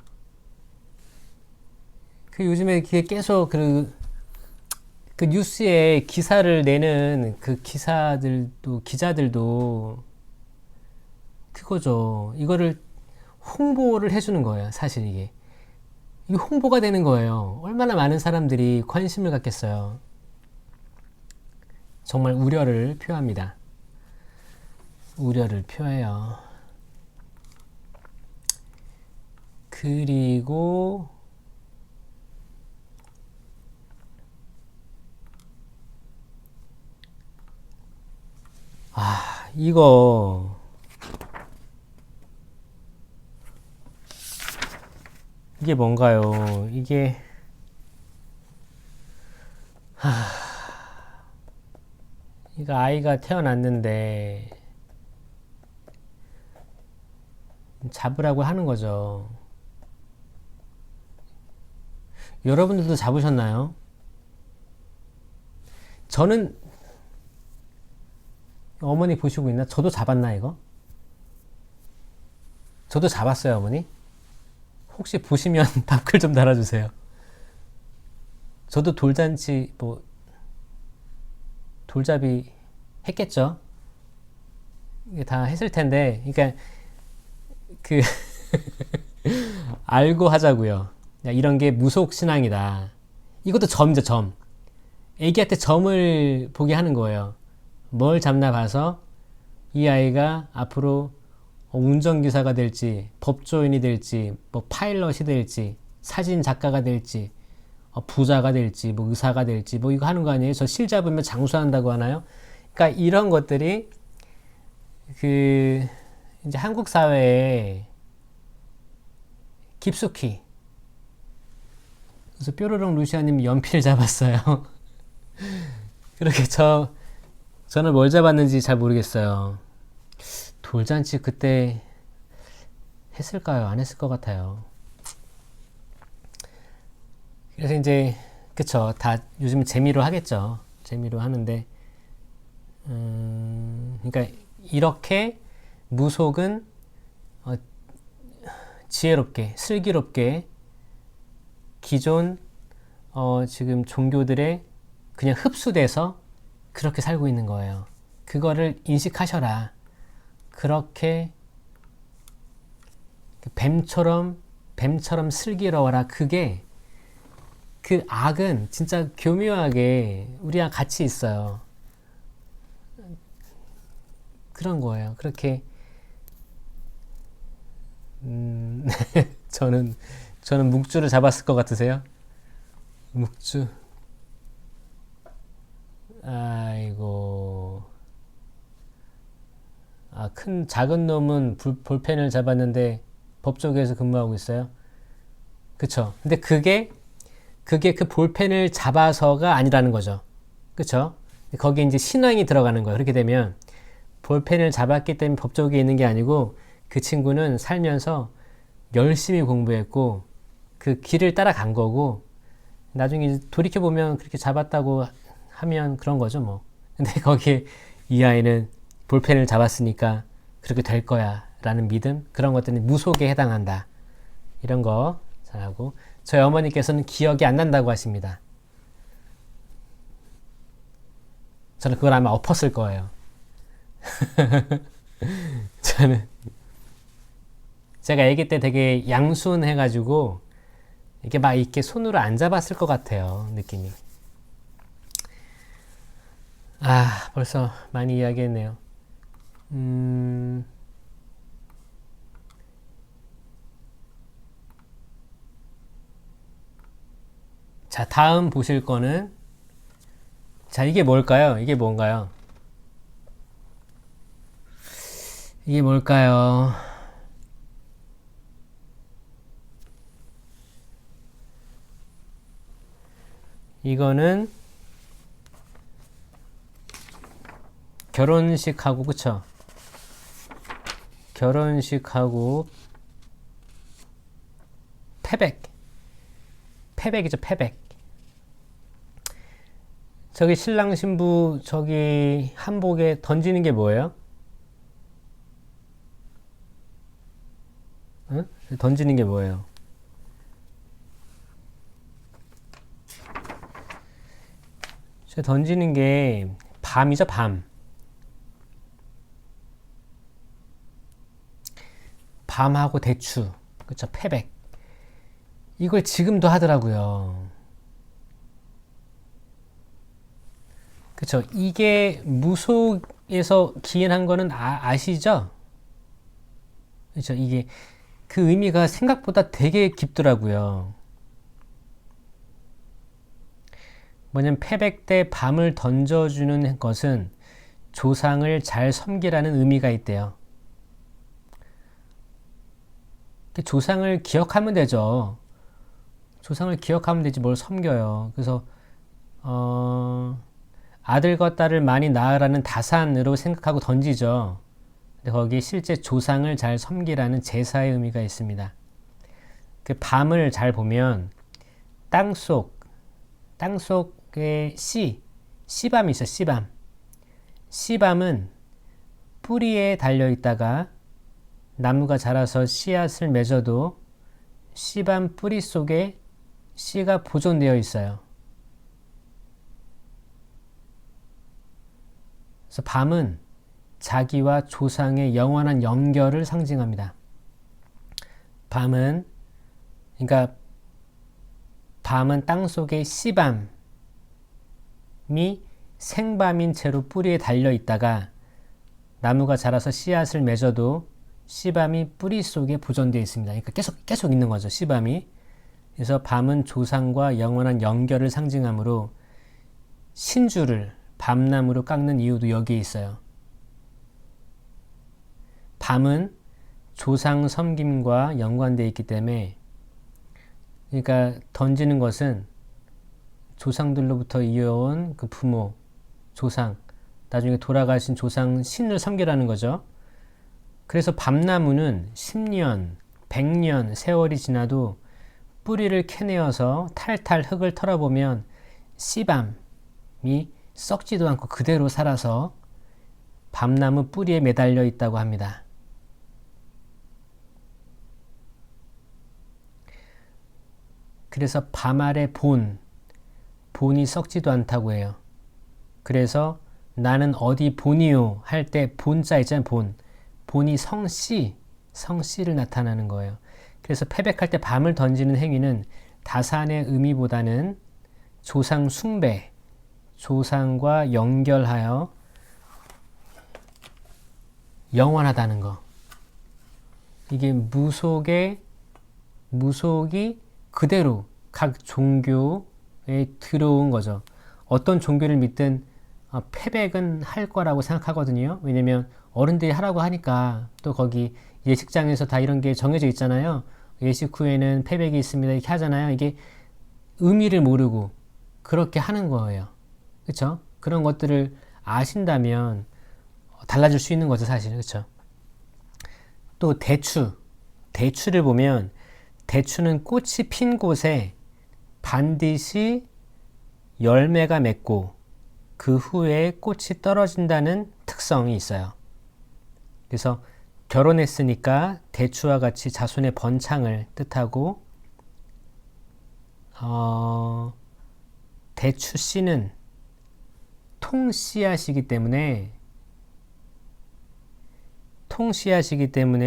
요즘에 계속 그 뉴스에 기사를 내는 그 기자들도 그거죠. 이거를 홍보를 해주는 거예요. 사실 이게 홍보가 되는 거예요. 얼마나 많은 사람들이 관심을 갖겠어요. 정말 우려를 표합니다. 우려를 표해요. 그리고 이게 뭔가요? 이거 아이가 태어났는데 잡으라고 하는 거죠. 여러분들도 잡으셨나요? 저는 어머니 보시고 있나? 저도 잡았나 이거? 저도 잡았어요, 어머니. 혹시 보시면 답글 좀 달아주세요. 저도 돌잔치 돌잡이 했겠죠? 이게 다 했을 텐데, 그러니까 알고 하자고요. 야, 이런 게 무속 신앙이다. 이것도 점이죠, 점. 애기한테 점을 보게 하는 거예요. 뭘 잡나 봐서 이 아이가 앞으로 운전기사가 될지, 법조인이 될지, 뭐 파일럿이 될지, 사진 작가가 될지, 부자가 될지, 뭐 의사가 될지, 뭐 이거 하는 거 아니에요? 저 실 잡으면 장수한다고 하나요? 그러니까 이런 것들이 이제 한국 사회에 깊숙이. 그래서 뾰로롱 루시아님 연필 잡았어요. 그렇게 저는 뭘 잡았는지 잘 모르겠어요. 돌잔치 그때 했을까요? 안 했을 것 같아요. 그래서 이제 그쵸, 다 요즘 재미로 하겠죠. 재미로 하는데 그러니까 이렇게 무속은 지혜롭게 슬기롭게 기존 지금 종교들에 그냥 흡수돼서 그렇게 살고 있는 거예요. 그거를 인식하셔라. 그렇게 뱀처럼 슬기로워라. 그게 그 악은 진짜 교묘하게 우리랑 같이 있어요. 그런 거예요. 그렇게 저는 묵주를 잡았을 것 같으세요? 묵주. 아이고. 작은 놈은 볼펜을 잡았는데 법조계에서 근무하고 있어요. 그쵸? 근데 그게 그 볼펜을 잡아서가 아니라는 거죠. 그쵸? 거기에 이제 신앙이 들어가는 거예요. 그렇게 되면 볼펜을 잡았기 때문에 법조계에 있는 게 아니고 그 친구는 살면서 열심히 공부했고 그 길을 따라간 거고 나중에 돌이켜보면 그렇게 잡았다고 하면 그런 거죠 뭐. 근데 거기에 이 아이는 볼펜을 잡았으니까 그렇게 될 거야 라는 믿음, 그런 것들은 무속에 해당한다. 이런 거 잘하고, 저희 어머니께서는 기억이 안 난다고 하십니다. 저는 그걸 아마 엎었을 거예요. 저는 제가 아기 때 되게 양순해가지고 이렇게 막 이렇게 손으로 안 잡았을 것 같아요, 느낌이. 벌써 많이 이야기했네요. 자, 다음 보실 거는, 자, 이게 뭘까요? 이게 뭔가요? 이게 뭘까요? 이거는 결혼식하고, 그쵸? 결혼식하고 패백이죠. 패백. 저기 신랑 신부 저기 한복에 던지는 게 뭐예요? 응? 던지는 게 뭐예요? 저 던지는 게 밤이죠. 밤. 밤하고 대추. 그쵸? 패백. 이걸 지금도 하더라고요. 그쵸? 이게 무속에서 기인한 거는 아시죠? 그쵸? 이게 그 의미가 생각보다 되게 깊더라고요. 뭐냐면 패백 때 밤을 던져주는 것은 조상을 잘 섬기라는 의미가 있대요. 조상을 기억하면 되죠. 조상을 기억하면 되지 뭘 섬겨요. 그래서 아들과 딸을 많이 낳으라는 다산으로 생각하고 던지죠. 근데 거기 실제 조상을 잘 섬기라는 제사의 의미가 있습니다. 그 밤을 잘 보면 땅속에 씨밤이 있어요. 씨밤. 씨밤은 뿌리에 달려 있다가 나무가 자라서 씨앗을 맺어도 씨밤 뿌리 속에 씨가 보존되어 있어요. 그래서 밤은 자기와 조상의 영원한 연결을 상징합니다. 그러니까 밤은 땅속에 씨밤이 생밤인 채로 뿌리에 달려 있다가 나무가 자라서 씨앗을 맺어도 씨밤이 뿌리 속에 보존되어 있습니다. 그러니까 계속 있는 거죠. 씨밤이. 그래서 밤은 조상과 영원한 연결을 상징하므로 신주를 밤나무로 깎는 이유도 여기에 있어요. 밤은 조상 섬김과 연관되어 있기 때문에 그러니까 던지는 것은 조상들로부터 이어온 그 부모, 조상, 나중에 돌아가신 조상 신을 섬기라는 거죠. 그래서 밤나무는 10년, 100년 세월이 지나도 뿌리를 캐내어서 탈탈 흙을 털어보면 씨밤이 썩지도 않고 그대로 살아서 밤나무 뿌리에 매달려 있다고 합니다. 그래서 밤알의 본이 썩지도 않다고 해요. 그래서 나는 어디 본이요 할 때 본자 있잖아요. 본이 성씨를 나타나는 거예요. 그래서 패백할 때 밤을 던지는 행위는 다산의 의미보다는 조상 숭배, 조상과 연결하여 영원하다는 거. 이게 무속이 그대로 각 종교에 들어온 거죠. 어떤 종교를 믿든 패백은 할 거라고 생각하거든요. 왜냐면 어른들이 하라고 하니까. 또 거기 예식장에서 다 이런 게 정해져 있잖아요. 예식 후에는 패백이 있습니다. 이렇게 하잖아요. 이게 의미를 모르고 그렇게 하는 거예요. 그렇죠? 그런 것들을 아신다면 달라질 수 있는 거죠, 사실. 그렇죠? 또 대추를 보면 대추는 꽃이 핀 곳에 반드시 열매가 맺고 그 후에 꽃이 떨어진다는 특성이 있어요. 그래서 결혼했으니까 대추와 같이 자손의 번창을 뜻하고 대추 씨는 통씨앗이기 때문에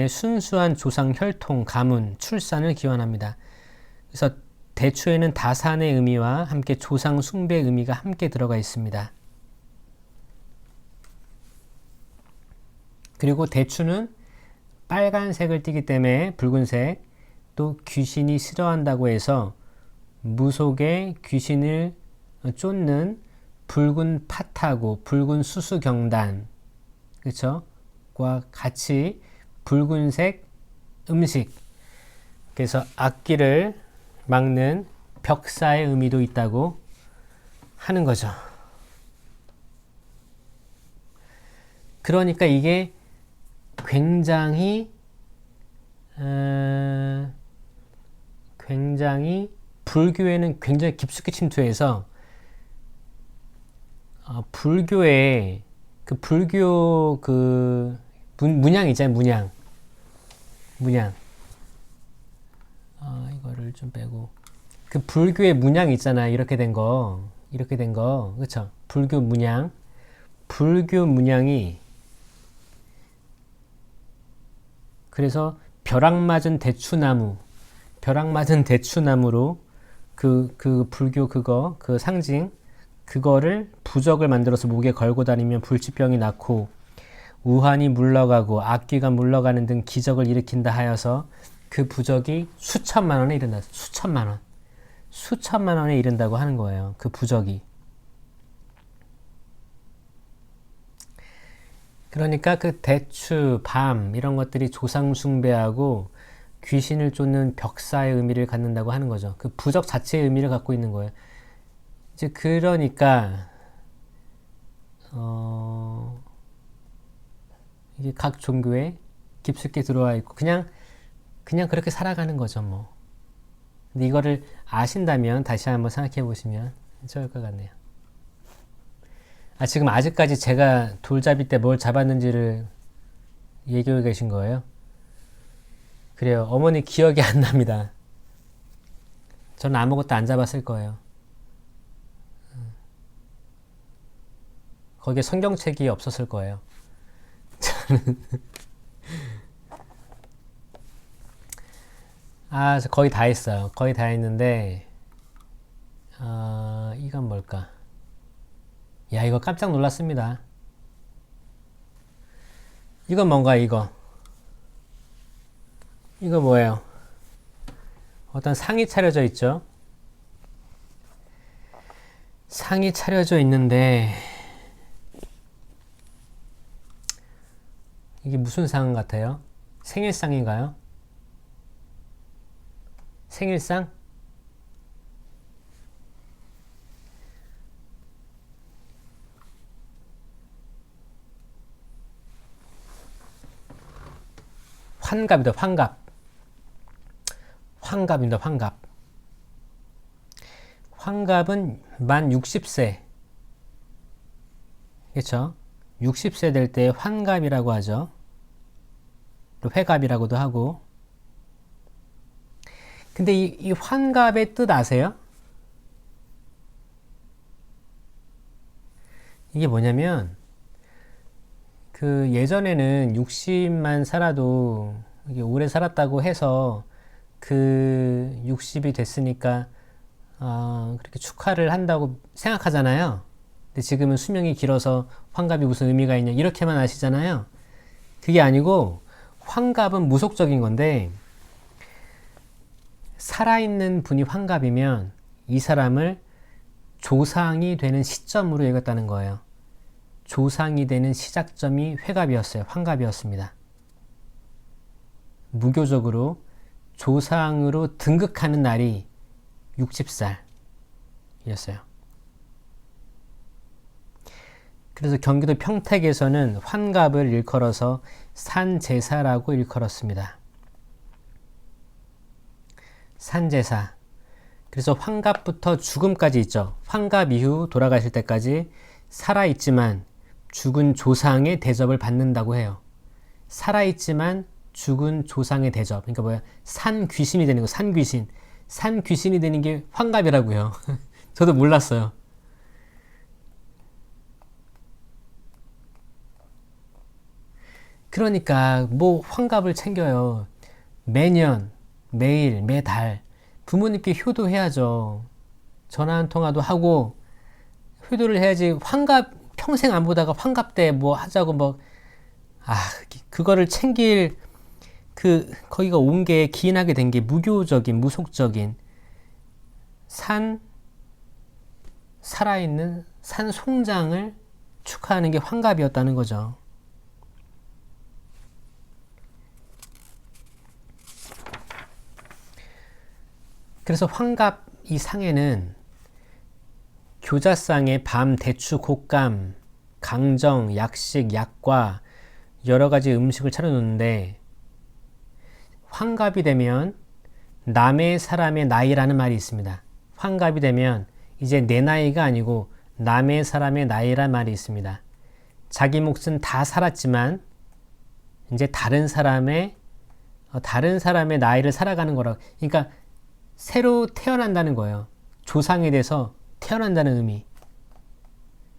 순수한 조상 혈통, 가문, 출산을 기원합니다. 그래서 대추에는 다산의 의미와 함께 조상 숭배의 의미가 함께 들어가 있습니다. 그리고 대추는 빨간색을 띠기 때문에 붉은색, 또 귀신이 싫어한다고 해서 무속에 귀신을 쫓는 붉은 팥하고 붉은 수수경단, 그렇죠? 과 같이 붉은색 음식, 그래서 악기를 막는 벽사의 의미도 있다고 하는 거죠. 그러니까 이게 굉장히 불교에는 굉장히 깊숙이 침투해서 불교의 그 불교 그 문양 있잖아요. 문양. 이거를 좀 빼고 그 불교의 문양 있잖아요. 이렇게 된 거, 그렇죠? 불교 문양이 그래서 벼락 맞은 대추나무로 그 불교 그 상징 그거를 부적을 만들어서 목에 걸고 다니면 불치병이 낫고 우환이 물러가고 악귀가 물러가는 등 기적을 일으킨다 하여서 그 부적이 수천만 원에 이른다. 수천만 원에 이른다고 하는 거예요. 그 부적이. 그러니까 그 대추, 밤 이런 것들이 조상 숭배하고 귀신을 쫓는 벽사의 의미를 갖는다고 하는 거죠. 그 부적 자체의 의미를 갖고 있는 거예요. 이제 그러니까 이게 각 종교에 깊숙이 들어와 있고 그냥 그렇게 살아가는 거죠, 뭐. 근데 이거를 아신다면 다시 한번 생각해 보시면 좋을 것 같네요. 지금 아직까지 제가 돌잡이 때 뭘 잡았는지를 얘기하고 계신 거예요? 그래요. 어머니 기억이 안 납니다. 저는 아무것도 안 잡았을 거예요. 거기에 성경책이 없었을 거예요. 저는 거의 다 했어요. 거의 다 했는데 이건 뭘까? 야, 이거 깜짝 놀랐습니다. 이건 뭔가 이거 뭐예요? 어떤 상이 차려져 있죠? 상이 차려져 있는데 이게 무슨 상 같아요? 생일상인가요? 생일상? 환갑이다. 환갑입니다. 환갑은 만 60세. 그렇죠? 60세 될 때 환갑이라고 하죠. 회갑이라고도 하고. 근데 이 환갑의 뜻 아세요? 이게 뭐냐면 그 예전에는 60만 살아도 이게 오래 살았다고 해서 그 60이 됐으니까 그렇게 축하를 한다고 생각하잖아요. 근데 지금은 수명이 길어서 환갑이 무슨 의미가 있냐 이렇게만 아시잖아요. 그게 아니고 환갑은 무속적인 건데 살아있는 분이 환갑이면 이 사람을 조상이 되는 시점으로 읽었다는 거예요. 조상이 되는 시작점이 회갑이었어요. 환갑이었습니다. 무교적으로 조상으로 등극하는 날이 60살이었어요. 그래서 경기도 평택에서는 환갑을 일컬어서 산제사라고 일컬었습니다. 산제사. 그래서 환갑부터 죽음까지 있죠. 환갑 이후 돌아가실 때까지 살아있지만 죽은 조상의 대접을 받는다고 해요. 살아있지만 죽은 조상의 대접. 그러니까 뭐야? 산 귀신이 되는 거. 산 귀신이 되는 게 환갑이라고요. 저도 몰랐어요. 그러니까 뭐 환갑을 챙겨요. 매년, 매일, 매달 부모님께 효도해야죠. 전화 한 통화도 하고 효도를 해야지. 환갑 평생 안 보다가 환갑 때 뭐 하자고 뭐 그거를 챙길 거기가 온 게 기인하게 된 게 무교적인 무속적인 살아있는 산 송장을 축하하는 게 환갑이었다는 거죠. 그래서 환갑 이 상에는 교자상에 밤, 대추, 곶감, 강정, 약식, 약과 여러 가지 음식을 차려놓는데 환갑이 되면 남의 사람의 나이라는 말이 있습니다. 환갑이 되면 이제 내 나이가 아니고 남의 사람의 나이란 말이 있습니다. 자기 몫은 다 살았지만 이제 다른 사람의 나이를 살아가는 거라고. 그러니까 새로 태어난다는 거예요. 조상에 대해서 태어난다는 의미.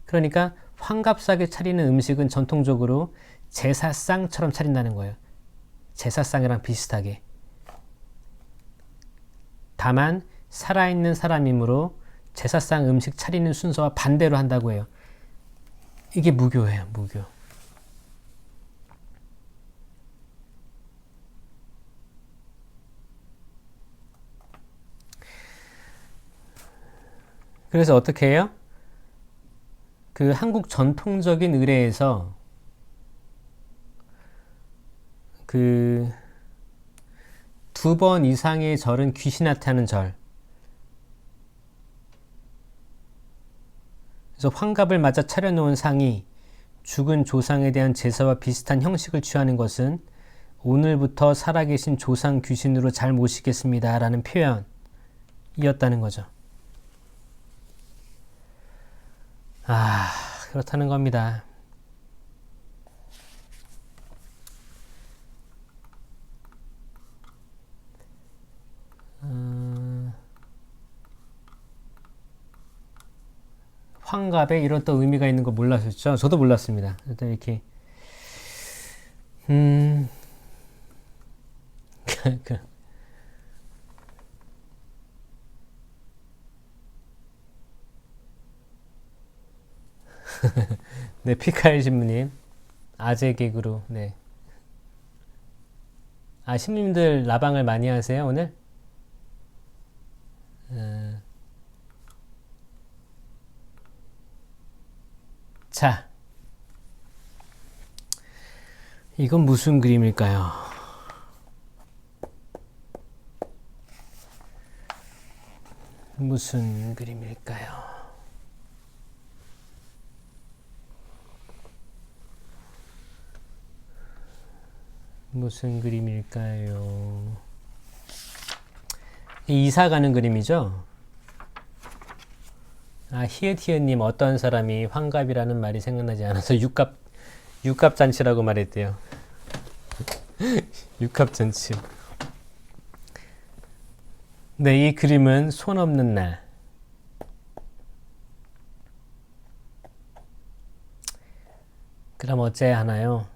그러니까 환갑사게 차리는 음식은 전통적으로 제사상처럼 차린다는 거예요. 제사상이랑 비슷하게. 다만 살아있는 사람이므로 제사상 음식 차리는 순서와 반대로 한다고 해요. 이게 무교예요, 무교. 그래서 어떻게 해요? 그 한국 전통적인 의례에서 그 2번 이상의 절은 귀신한테 하는 절. 그래서 환갑을 맞아 차려놓은 상이 죽은 조상에 대한 제사와 비슷한 형식을 취하는 것은 오늘부터 살아계신 조상 귀신으로 잘 모시겠습니다 라는 표현이었다는 거죠. 그렇다는 겁니다. 환갑에 이런 또 의미가 있는 거 몰랐었죠? 저도 몰랐습니다. 일단 이렇게 네, 피카엘 신부님 아재 개그로. 네. 신부님들 라방을 많이 하세요 오늘? 자, 이건 무슨 그림일까요? 무슨 그림일까요? 무슨 그림일까요? 이사 가는 그림이죠? 히읗히읗님 어떤 사람이 환갑이라는 말이 생각나지 않아서 육갑잔치라고 말했대요. 육갑잔치. 네, 이 그림은 손 없는 날. 그럼 어째야 하나요?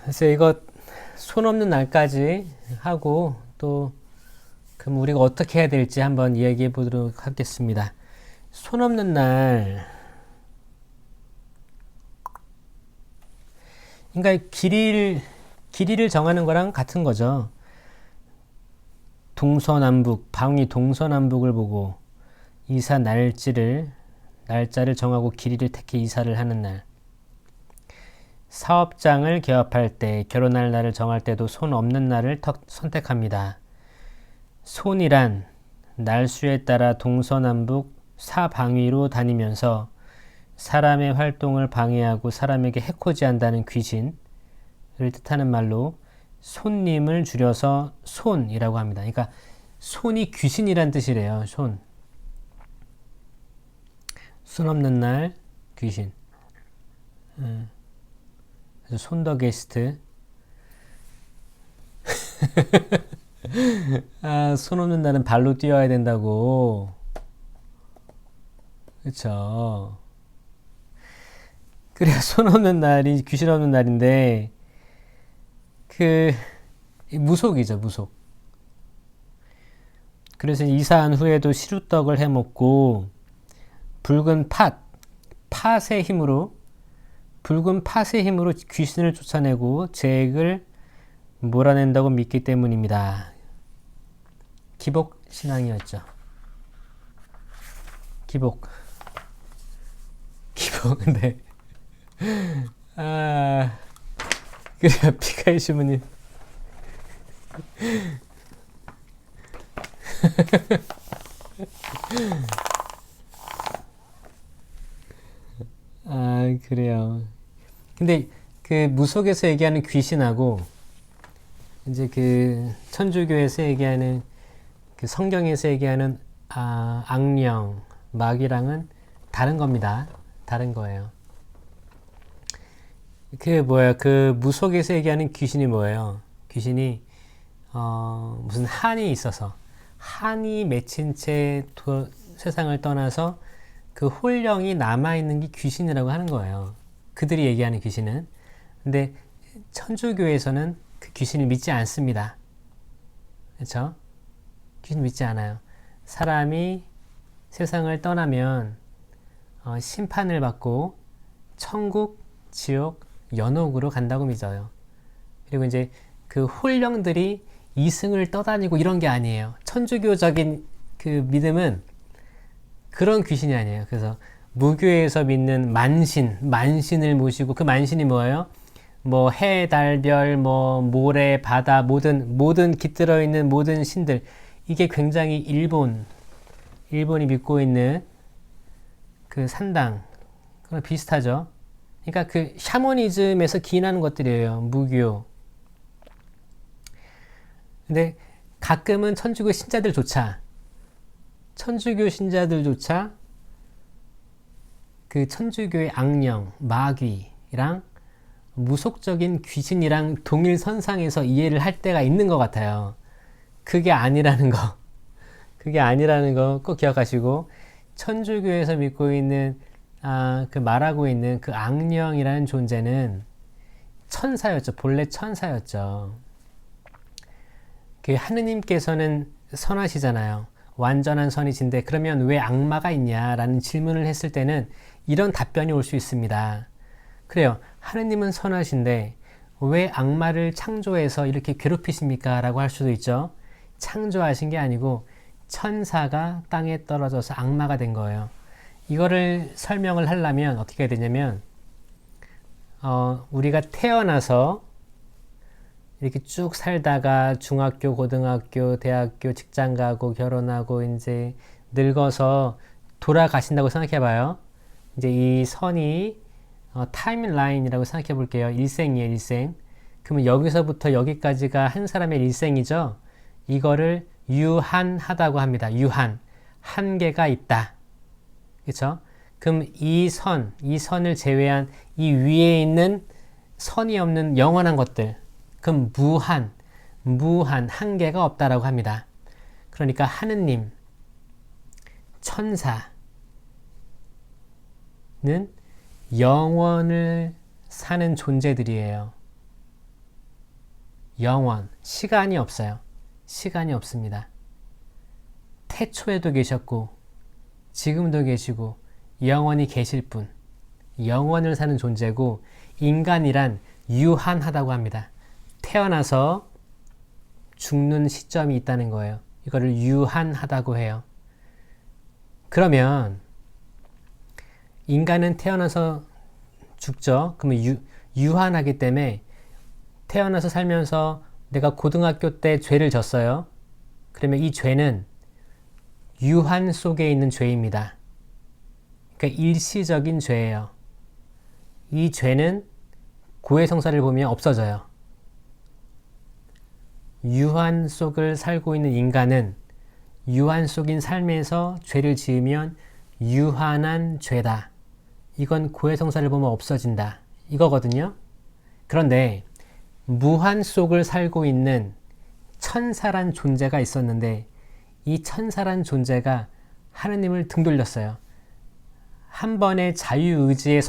그래서 이거 손 없는 날까지 하고 또 그럼 우리가 어떻게 해야 될지 한번 이야기해 보도록 하겠습니다. 손 없는 날, 그러니까 길이를 정하는 거랑 같은 거죠. 동서남북, 방위 동서남북을 보고 이사 날짜를 정하고 길이를 택해 이사를 하는 날. 사업장을 개업할 때, 결혼할 날을 정할 때도 손 없는 날을 선택합니다. 손이란 날수에 따라 동서남북 사방위로 다니면서 사람의 활동을 방해하고 사람에게 해코지한다는 귀신을 뜻하는 말로 손님을 줄여서 손이라고 합니다. 그러니까 손이 귀신이란 뜻이래요. 손 없는 날 귀신. 그래서 손더 게스트. 손 없는 날은 발로 뛰어야 된다고. 그쵸. 그래야 손 없는 날이 귀신 없는 날인데, 무속이죠, 무속. 그래서 이사한 후에도 시루떡을 해 먹고, 붉은 팥의 힘으로 귀신을 쫓아내고 재액을 몰아낸다고 믿기 때문입니다. 기복 신앙이었죠. 기복. 네. 그래요, 피카이 주무님. 근데 그 무속에서 얘기하는 귀신하고 이제 그 천주교에서 얘기하는 그 성경에서 얘기하는 악령, 마귀랑은 다른 겁니다. 다른 거예요. 그 무속에서 얘기하는 귀신이 뭐예요? 귀신이 무슨 한이 있어서 한이 맺힌 채 세상을 떠나서 그 홀령이 남아있는 게 귀신이라고 하는 거예요. 그들이 얘기하는 귀신은. 근데 천주교에서는 그 귀신을 믿지 않습니다. 그렇죠? 귀신 믿지 않아요. 사람이 세상을 떠나면 심판을 받고 천국, 지옥, 연옥으로 간다고 믿어요. 그리고 이제 그 홀령들이 이승을 떠다니고 이런 게 아니에요. 천주교적인 그 믿음은 그런 귀신이 아니에요. 그래서 무교에서 믿는 만신을 모시고, 그 만신이 뭐예요? 뭐 해, 달, 별, 뭐 모래, 바다, 모든 깃들어 있는 모든 신들. 이게 굉장히 일본이 믿고 있는 그 산당, 그런 비슷하죠. 그러니까 그 샤머니즘에서 기인하는 것들이에요. 무교. 근데 가끔은 천주교 신자들조차 그 천주교의 악령, 마귀랑 무속적인 귀신이랑 동일 선상에서 이해를 할 때가 있는 것 같아요. 그게 아니라는 거 꼭 기억하시고, 천주교에서 믿고 있는 그 말하고 있는 그 악령이라는 존재는 천사였죠. 본래 천사였죠. 그 하느님께서는 선하시잖아요. 완전한 선이신데 그러면 왜 악마가 있냐라는 질문을 했을 때는 이런 답변이 올 수 있습니다. 그래요. 하느님은 선하신데 왜 악마를 창조해서 이렇게 괴롭히십니까? 라고 할 수도 있죠. 창조하신 게 아니고 천사가 땅에 떨어져서 악마가 된 거예요. 이거를 설명을 하려면 어떻게 해야 되냐면 우리가 태어나서 이렇게 쭉 살다가 중학교, 고등학교, 대학교, 직장 가고 결혼하고 이제 늙어서 돌아가신다고 생각해 봐요. 이제 이 선이 타임라인이라고 생각해 볼게요. 일생이에요, 일생. 그러면 여기서부터 여기까지가 한 사람의 일생이죠. 이거를 유한하다고 합니다. 유한. 한계가 있다. 그렇죠? 그럼 이 선을 제외한 이 위에 있는 선이 없는 영원한 것들, 그럼 무한, 한계가 없다라고 합니다. 그러니까 하느님, 천사는 영원을 사는 존재들이에요. 영원, 시간이 없어요. 시간이 없습니다. 태초에도 계셨고 지금도 계시고 영원히 계실 분, 영원을 사는 존재고, 인간이란 유한하다고 합니다. 태어나서 죽는 시점이 있다는 거예요. 이거를 유한하다고 해요. 그러면 인간은 태어나서 죽죠. 그러면 유한하기 때문에 태어나서 살면서 내가 고등학교 때 죄를 졌어요. 그러면 이 죄는 유한 속에 있는 죄입니다. 그러니까 일시적인 죄예요. 이 죄는 고해성사를 보면 없어져요. 유한 속을 살고 있는 인간은 유한 속인 삶에서 죄를 지으면 유한한 죄다. 이건 고해성사를 보면 없어진다. 이거거든요. 그런데 무한 속을 살고 있는 천사란 존재가 있었는데, 이 천사란 존재가 하느님을 등돌렸어요. 한 번의 자유의지의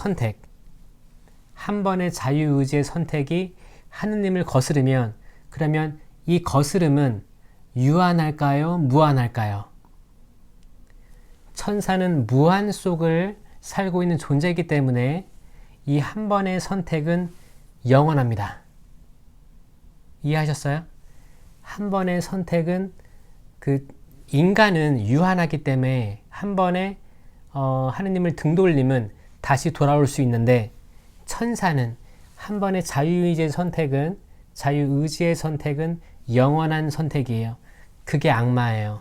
선택이 하느님을 거스르면, 그러면 이 거스름은 유한할까요? 무한할까요? 천사는 무한 속을 살고 있는 존재이기 때문에 이 한 번의 선택은 영원합니다. 이해하셨어요? 한 번의 선택은, 인간은 유한하기 때문에 한 번에 하느님을 등돌림은 다시 돌아올 수 있는데, 천사는 한 번의 자유의지의 선택은 영원한 선택이에요. 그게 악마예요.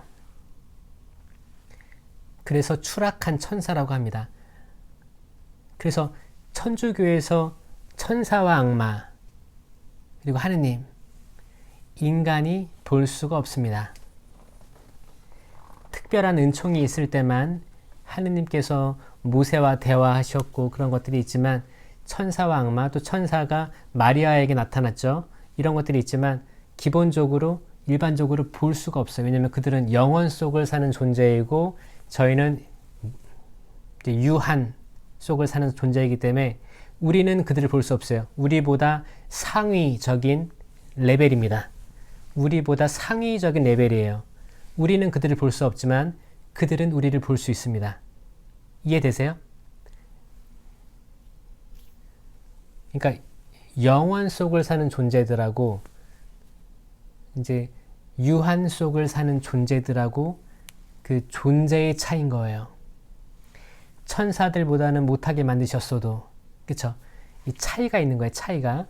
그래서 추락한 천사라고 합니다. 그래서 천주교에서 천사와 악마, 그리고 하느님, 인간이 볼 수가 없습니다. 특별한 은총이 있을 때만 하느님께서 모세와 대화하셨고 그런 것들이 있지만, 천사와 악마, 또 천사가 마리아에게 나타났죠. 이런 것들이 있지만 기본적으로 일반적으로 볼 수가 없어요. 왜냐하면 그들은 영원 속을 사는 존재이고 저희는 유한 속을 사는 존재이기 때문에 우리는 그들을 볼 수 없어요. 우리보다 상위적인 레벨입니다. 우리보다 상위적인 레벨이에요. 우리는 그들을 볼 수 없지만 그들은 우리를 볼 수 있습니다. 이해되세요? 그러니까 영원 속을 사는 존재들하고 이제 유한 속을 사는 존재들하고 그 존재의 차이인 거예요. 천사들보다는 못하게 만드셨어도, 그쵸? 이 차이가 있는 거예요, 차이가.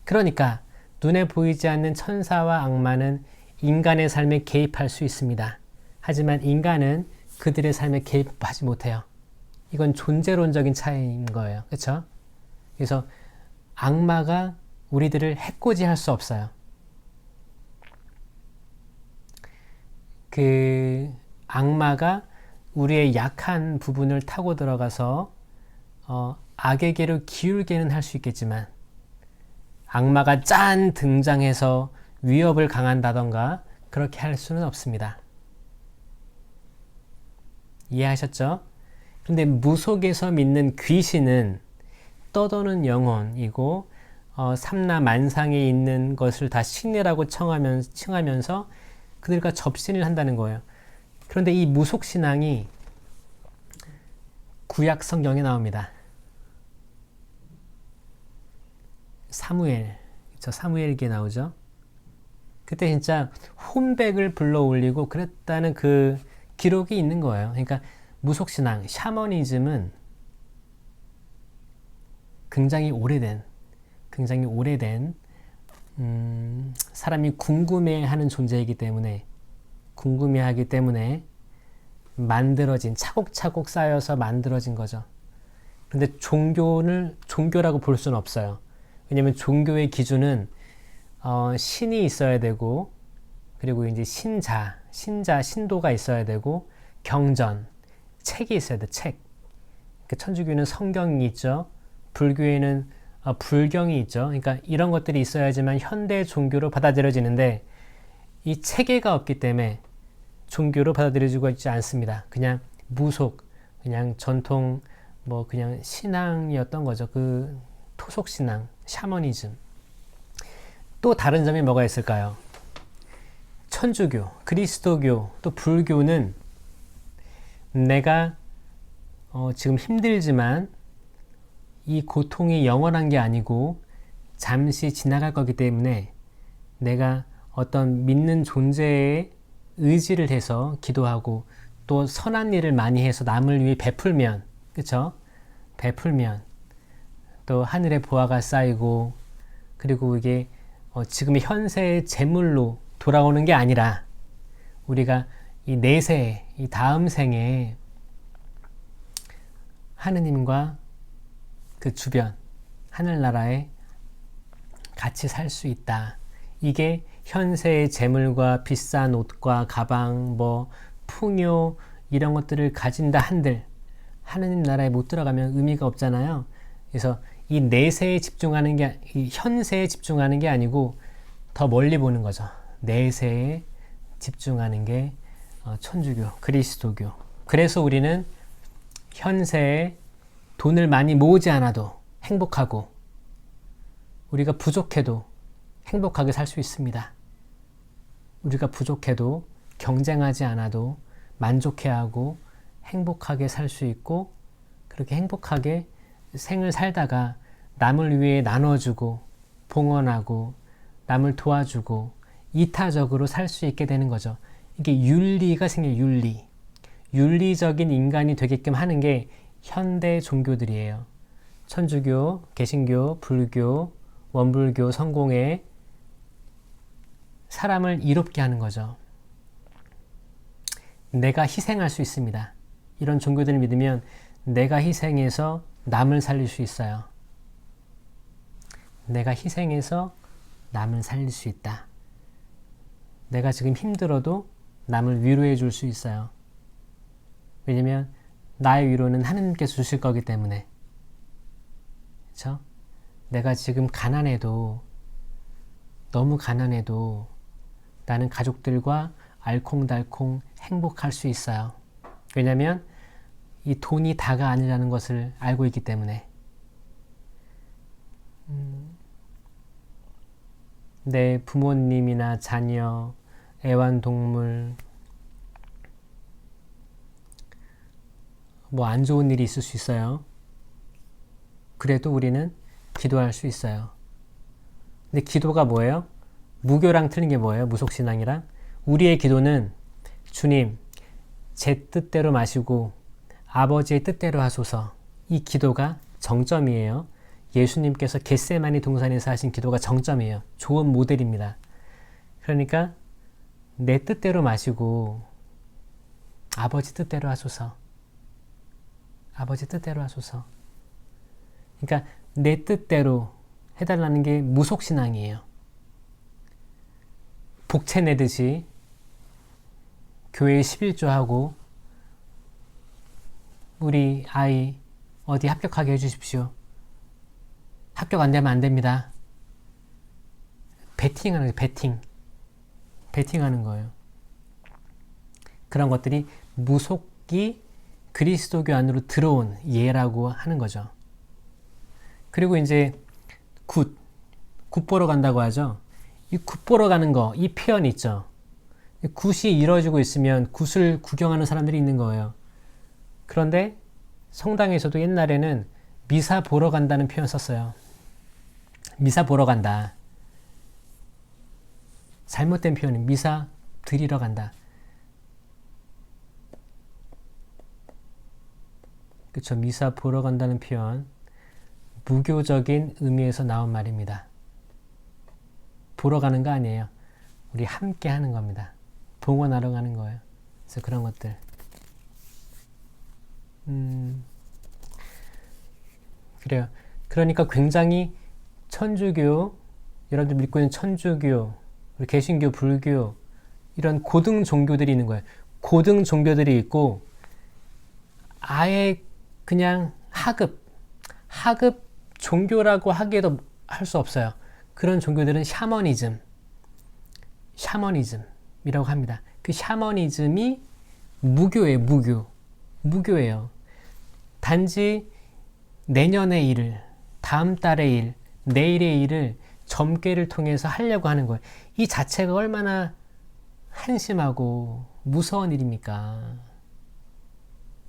그러니까 눈에 보이지 않는 천사와 악마는 인간의 삶에 개입할 수 있습니다. 하지만 인간은 그들의 삶에 개입하지 못해요. 이건 존재론적인 차이인 거예요. 그쵸? 그래서 악마가 우리들을 해코지할 수 없어요. 그 악마가 우리의 약한 부분을 타고 들어가서 악에게로 기울게는 할 수 있겠지만 악마가 짠 등장해서 위협을 강한다던가 그렇게 할 수는 없습니다. 이해하셨죠? 그런데 무속에서 믿는 귀신은 떠도는 영혼이고 삼라 만상에 있는 것을 다 신이라고 칭하면서 그들과 접신을 한다는 거예요. 그런데 이 무속신앙이 구약 성경에 나옵니다. 사무엘기에 나오죠. 그때 진짜 혼백을 불러 올리고 그랬다는 그 기록이 있는 거예요. 그러니까 무속신앙, 샤머니즘은 굉장히 오래된 사람이 궁금해하는 존재이기 때문에 만들어진, 차곡차곡 쌓여서 만들어진 거죠. 그런데 종교라고 볼 수는 없어요. 왜냐하면 종교의 기준은 신이 있어야 되고, 그리고 이제 신도가 있어야 되고, 경전, 책이 있어야 돼, 책. 천주교는 성경이 있죠. 불교에는 불경이 있죠. 그러니까 이런 것들이 있어야지만 현대 종교로 받아들여지는데 이 체계가 없기 때문에 종교로 받아들여지고 있지 않습니다. 그냥 무속, 그냥 전통 그냥 신앙이었던 거죠. 그 토속 신앙, 샤머니즘. 또 다른 점이 뭐가 있을까요? 천주교, 그리스도교, 또 불교는 내가 지금 힘들지만 이 고통이 영원한 게 아니고 잠시 지나갈 거기 때문에 내가 어떤 믿는 존재에 의지를 해서 기도하고 또 선한 일을 많이 해서 남을 위해 베풀면, 그쵸? 베풀면 또 하늘의 보화가 쌓이고, 그리고 이게 지금의 현세의 재물로 돌아오는 게 아니라 우리가 이 내세, 이 다음 생에 하느님과 그 주변 하늘나라에 같이 살 수 있다. 이게 현세의 재물과 비싼 옷과 가방, 풍요 이런 것들을 가진다 한들 하느님 나라에 못 들어가면 의미가 없잖아요. 그래서 이 내세에 집중하는 게, 이 현세에 집중하는 게 아니고 더 멀리 보는 거죠. 내세에 집중하는 게 천주교, 그리스도교. 그래서 우리는 현세에 돈을 많이 모으지 않아도 행복하고, 우리가 부족해도 행복하게 살 수 있습니다. 우리가 부족해도 경쟁하지 않아도 만족해하고 행복하게 살 수 있고, 그렇게 행복하게 생을 살다가 남을 위해 나눠주고 봉헌하고 남을 도와주고 이타적으로 살 수 있게 되는 거죠. 이게 윤리가 생겨요. 윤리적인 인간이 되게끔 하는 게 현대 종교들이에요. 천주교, 개신교, 불교, 원불교, 성공회, 사람을 이롭게 하는 거죠. 내가 희생할 수 있습니다. 이런 종교들을 믿으면 내가 희생해서 남을 살릴 수 있어요. 내가 희생해서 남을 살릴 수 있다. 내가 지금 힘들어도 남을 위로해 줄 수 있어요. 왜냐면 나의 위로는 하나님께서 주실 거기 때문에. 그렇죠? 내가 지금 가난해도, 너무 가난해도 나는 가족들과 알콩달콩 행복할 수 있어요. 왜냐면 이 돈이 다가 아니라는 것을 알고 있기 때문에. 내 부모님이나 자녀, 애완동물, 뭐 안 좋은 일이 있을 수 있어요. 그래도 우리는 기도할 수 있어요. 근데 기도가 뭐예요? 무교랑 틀린 게 뭐예요? 무속신앙이랑? 우리의 기도는 주님, 제 뜻대로 마시고 아버지의 뜻대로 하소서. 이 기도가 정점이에요. 예수님께서 겟세마니 동산에서 하신 기도가 정점이에요. 좋은 모델입니다. 그러니까 내 뜻대로 마시고 아버지 뜻대로 하소서. 아버지 뜻대로 하소서. 그러니까 내 뜻대로 해달라는 게 무속신앙이에요. 복채 내듯이 교회에 11조하고 우리 아이 어디 합격하게 해주십시오. 합격 안 되면 안 됩니다. 베팅하는 거예요. 베팅하는 거예요. 그런 것들이 무속이 그리스도교 안으로 들어온 예라고 하는 거죠. 그리고 이제 굿 보러 간다고 하죠. 이 굿 보러 가는 거, 이 표현 있죠. 굿이 이루어지고 있으면 굿을 구경하는 사람들이 있는 거예요. 그런데 성당에서도 옛날에는 미사 보러 간다는 표현 썼어요. 미사 보러 간다. 잘못된 표현은 미사 드리러 간다. 그쵸? 미사 보러 간다는 표현, 무교적인 의미에서 나온 말입니다. 보러 가는 거 아니에요. 우리 함께 하는 겁니다. 봉헌하러 가는 거예요. 그래서 그런 것들. 그래요. 그러니까 굉장히 천주교, 여러분들 믿고 있는 천주교, 개신교, 불교, 이런 고등 종교들이 있는 거예요. 고등 종교들이 있고, 아예 그냥 하급 종교라고 하기에도 할 수 없어요. 그런 종교들은 샤머니즘이라고 합니다. 그 샤머니즘이 무교예요. 무교예요. 단지 내년의 일을, 다음 달의 일, 내일의 일을 점괘를 통해서 하려고 하는 거예요. 이 자체가 얼마나 한심하고 무서운 일입니까?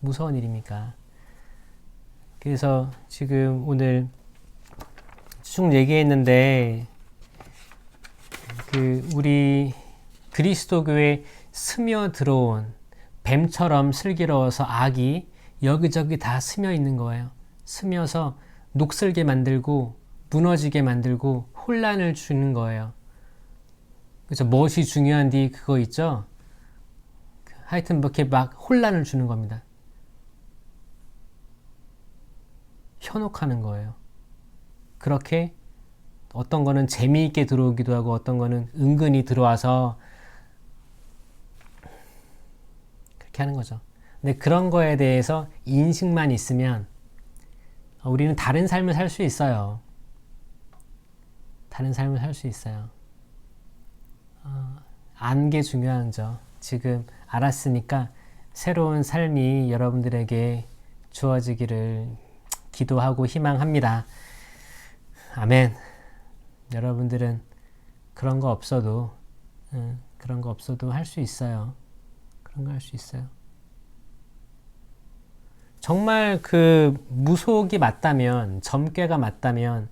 무서운 일입니까? 그래서 지금 오늘 쭉 얘기했는데, 우리 그리스도교에 스며들어온 뱀처럼 슬기로워서 악이 여기저기 다 스며 있는 거예요. 스며서 녹슬게 만들고 무너지게 만들고 혼란을 주는 거예요. 그래서 무엇이 중요한지 그거 있죠? 하여튼 이렇게 막 혼란을 주는 겁니다. 현혹하는 거예요. 그렇게 어떤 거는 재미있게 들어오기도 하고 어떤 거는 은근히 들어와서 그렇게 하는 거죠. 근데 그런 거에 대해서 인식만 있으면 우리는 다른 삶을 살 수 있어요. 다른 삶을 살 수 있어요. 아는 게 중요하죠. 지금 알았으니까 새로운 삶이 여러분들에게 주어지기를 기도하고 희망합니다. 아멘. 여러분들은 그런 거 없어도 할 수 있어요. 그런 거 할 수 있어요. 정말 그 무속이 맞다면, 점괘가 맞다면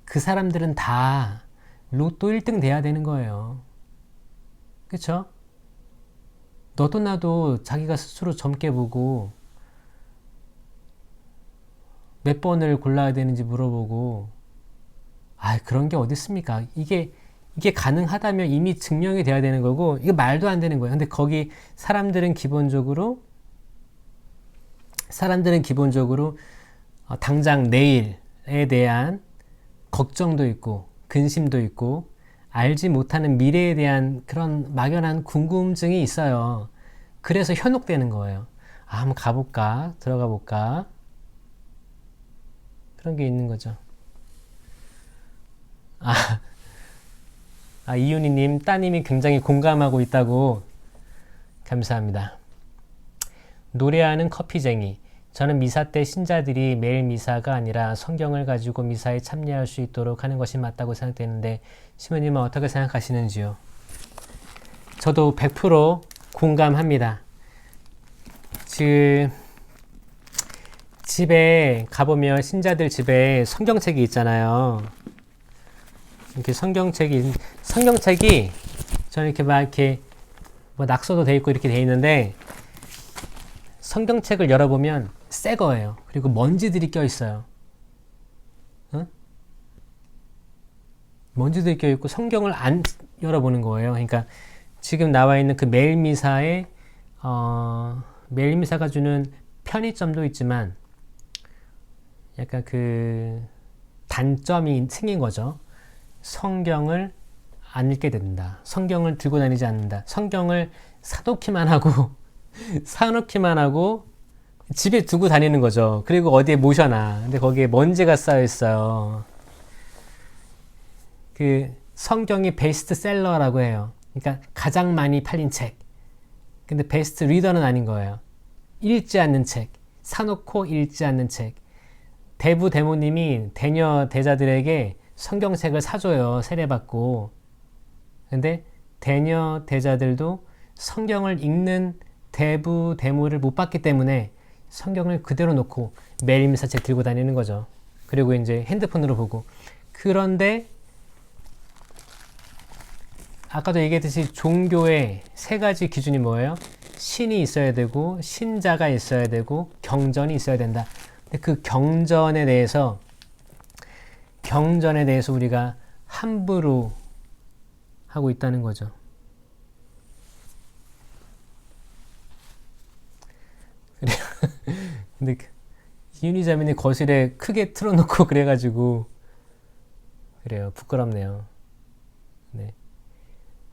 그 사람들은 다 로또 1등 돼야 되는 거예요. 그쵸? 너도 나도 자기가 스스로 점괘 보고 몇 번을 골라야 되는지 물어보고, 그런 게 어디 있습니까? 이게 가능하다면 이미 증명이 돼야 되는 거고, 이게 말도 안 되는 거예요. 근데 거기 사람들은 기본적으로 당장 내일에 대한 걱정도 있고 근심도 있고 알지 못하는 미래에 대한 그런 막연한 궁금증이 있어요. 그래서 현혹되는 거예요. 아, 한번 가볼까? 들어가 볼까? 그런 게 있는 거죠. 이윤희님, 따님이 굉장히 공감하고 있다고. 감사합니다. 노래하는 커피쟁이. 저는 미사 때 신자들이 매일 미사가 아니라 성경을 가지고 미사에 참여할 수 있도록 하는 것이 맞다고 생각되는데 시모님은 어떻게 생각하시는지요? 저도 100% 공감합니다. 집에 가보면 신자들 집에 성경책이 있잖아요. 이렇게 성경책이 저는 이렇게 막 이렇게 뭐 낙서도 돼 있고 이렇게 돼 있는데 성경책을 열어보면 새 거예요. 그리고 먼지들이 껴 있어요. 응? 먼지들이 껴 있고 성경을 안 열어보는 거예요. 그러니까 지금 나와 있는 그 매일미사의 매일미사가 주는 편의점도 있지만 약간 그 단점이 생긴 거죠. 성경을 안 읽게 된다. 성경을 들고 다니지 않는다. 성경을 사놓기만 하고 집에 두고 다니는 거죠. 그리고 어디에 모셔놔. 근데 거기에 먼지가 쌓여 있어요. 그 성경이 베스트셀러라고 해요. 그러니까 가장 많이 팔린 책. 근데 베스트 리더는 아닌 거예요. 읽지 않는 책. 사놓고 읽지 않는 책. 대부 대모님이 대녀 대자들에게 성경책을 사줘요. 세례받고. 근데 대녀 대자들도 성경을 읽는 대부 대모를 못 받기 때문에 성경을 그대로 놓고 매일 미사책 들고 다니는 거죠. 그리고 이제 핸드폰으로 보고. 그런데 아까도 얘기했듯이 종교의 세 가지 기준이 뭐예요? 신이 있어야 되고 신자가 있어야 되고 경전이 있어야 된다. 근데 그 경전에 대해서 우리가 함부로 하고 있다는 거죠. 근데 이윤희자매님 거실에 크게 틀어놓고 그래가지고 그래요. 부끄럽네요. 네.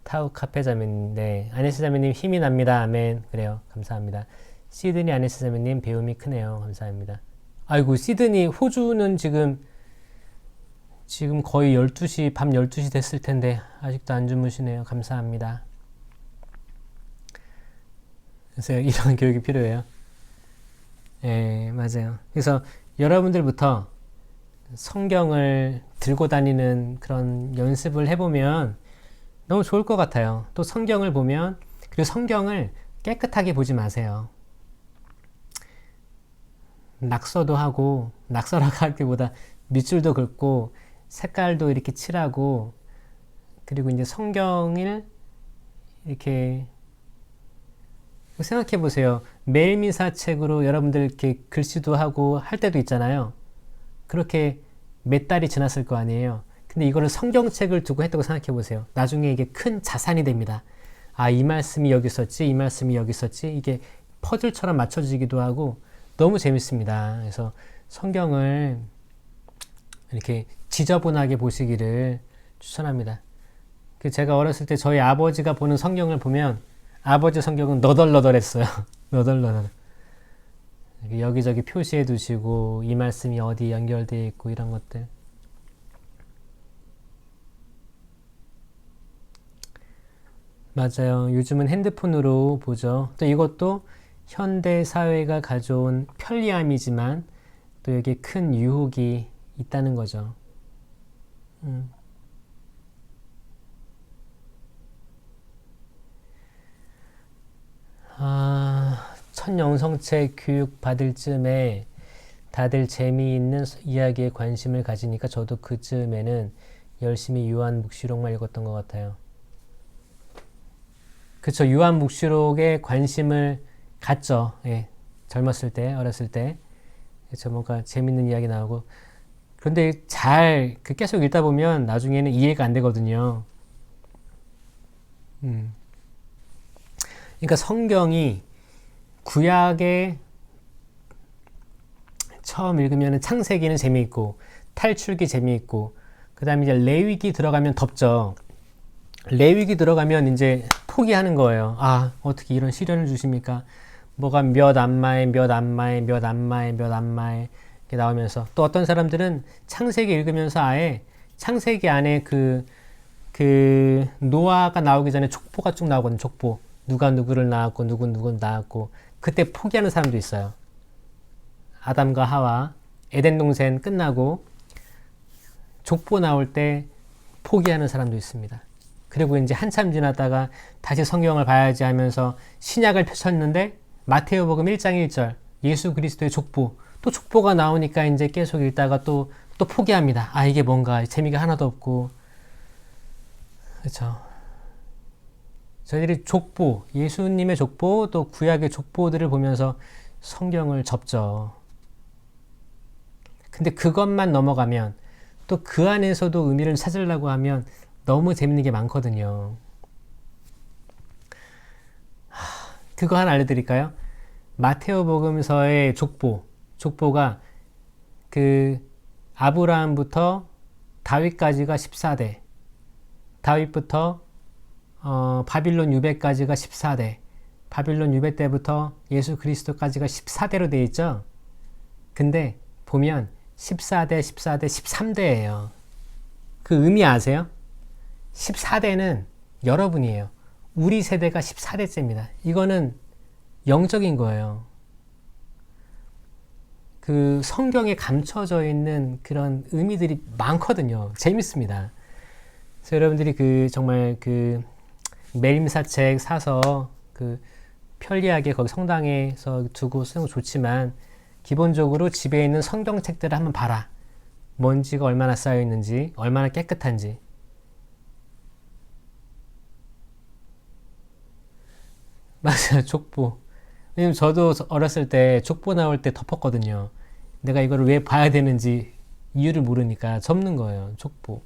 타우 카페자매님, 네. 아네스자매님 힘이 납니다. 아멘. 그래요. 감사합니다. 시드니 아네스자매님 배움이 크네요. 감사합니다. 아이고 시드니 호주는 지금 거의 12시 밤 12시 됐을 텐데 아직도 안 주무시네요. 감사합니다. 그래서 이런 교육이 필요해요. 네, 맞아요. 그래서 여러분들부터 성경을 들고 다니는 그런 연습을 해보면 너무 좋을 것 같아요. 또 성경을 보면, 그리고 성경을 깨끗하게 보지 마세요. 낙서도 하고, 낙서라고 하기보다 밑줄도 긋고, 색깔도 이렇게 칠하고, 그리고 이제 성경을 이렇게 생각해 보세요. 매일미사 책으로 여러분들 이렇게 글씨도 하고 할 때도 있잖아요. 그렇게 몇 달이 지났을 거 아니에요. 근데 이거를 성경책을 두고 했다고 생각해 보세요. 나중에 이게 큰 자산이 됩니다. 아, 이 말씀이 여기 있었지, 이 말씀이 여기 있었지. 이게 퍼즐처럼 맞춰지기도 하고 너무 재밌습니다. 그래서 성경을 이렇게 지저분하게 보시기를 추천합니다. 제가 어렸을 때 저희 아버지가 보는 성경을 보면 아버지 성경은 너덜너덜했어요. 너덜너덜. 여기저기 표시해 두시고 이 말씀이 어디 연결되어 있고 이런 것들. 맞아요. 요즘은 핸드폰으로 보죠. 또 이것도 현대 사회가 가져온 편리함이지만 또 여기에 큰 유혹이 있다는 거죠. 첫 영성책 교육 받을 즈음에 다들 재미있는 이야기에 관심을 가지니까 저도 그 즈음에는 열심히 요한묵시록만 읽었던 것 같아요. 그쵸. 요한묵시록에 관심을 갖죠. 예. 젊었을 때, 어렸을 때. 그쵸. 뭔가 재밌는 이야기 나오고. 그런데 계속 읽다 보면 나중에는 이해가 안 되거든요. 그러니까 성경이 구약에 처음 읽으면 창세기는 재미있고 탈출기 재미있고 그 다음에 이제 레위기 들어가면 덥죠. 레위기 들어가면 이제 포기하는 거예요. 아, 어떻게 이런 시련을 주십니까? 뭐가 몇 암마에 몇 암마에 몇 암마에 몇 암마에 이렇게 나오면서, 또 어떤 사람들은 창세기 읽으면서 아예 창세기 안에 그 노아가 나오기 전에 족보가 쭉 나오거든요. 족보. 누가 누구를 낳았고 누구를 낳았고, 그때 포기하는 사람도 있어요. 아담과 하와 에덴 동산 끝나고 족보 나올 때 포기하는 사람도 있습니다. 그리고 이제 한참 지났다가 다시 성경을 봐야지 하면서 신약을 펼쳤는데 마테오복음 1장 1절 예수 그리스도의 족보, 또 족보가 나오니까 이제 계속 읽다가 또 포기합니다. 아, 이게 뭔가 재미가 하나도 없고. 그렇죠. 저희들이 족보, 예수님의 족보, 또 구약의 족보들을 보면서 성경을 접죠. 근데 그것만 넘어가면, 또 그 안에서도 의미를 찾으려고 하면 너무 재밌는 게 많거든요. 그거 하나 알려드릴까요? 마테오복음서의 족보가 그 아브라함부터 다윗까지가 14대, 다윗부터 바빌론 유배까지가 14대, 바빌론 유배 때부터 예수 그리스도까지가 14대로 되어 있죠. 근데 보면 14대, 13대예요. 그 의미 아세요? 14대는 여러분이에요. 우리 세대가 14대째입니다. 이거는 영적인 거예요. 그 성경에 감춰져 있는 그런 의미들이 많거든요. 재밌습니다. 그래서 여러분들이 정말 매임사책 사서 편리하게 거기 성당에서 두고 쓰는 거 좋지만, 기본적으로 집에 있는 성경책들을 한번 봐라. 먼지가 얼마나 쌓여 있는지, 얼마나 깨끗한지. 맞아요, 족보. 왜냐면 저도 어렸을 때 족보 나올 때 덮었거든요. 내가 이거를 왜 봐야 되는지 이유를 모르니까 접는 거예요, 족보.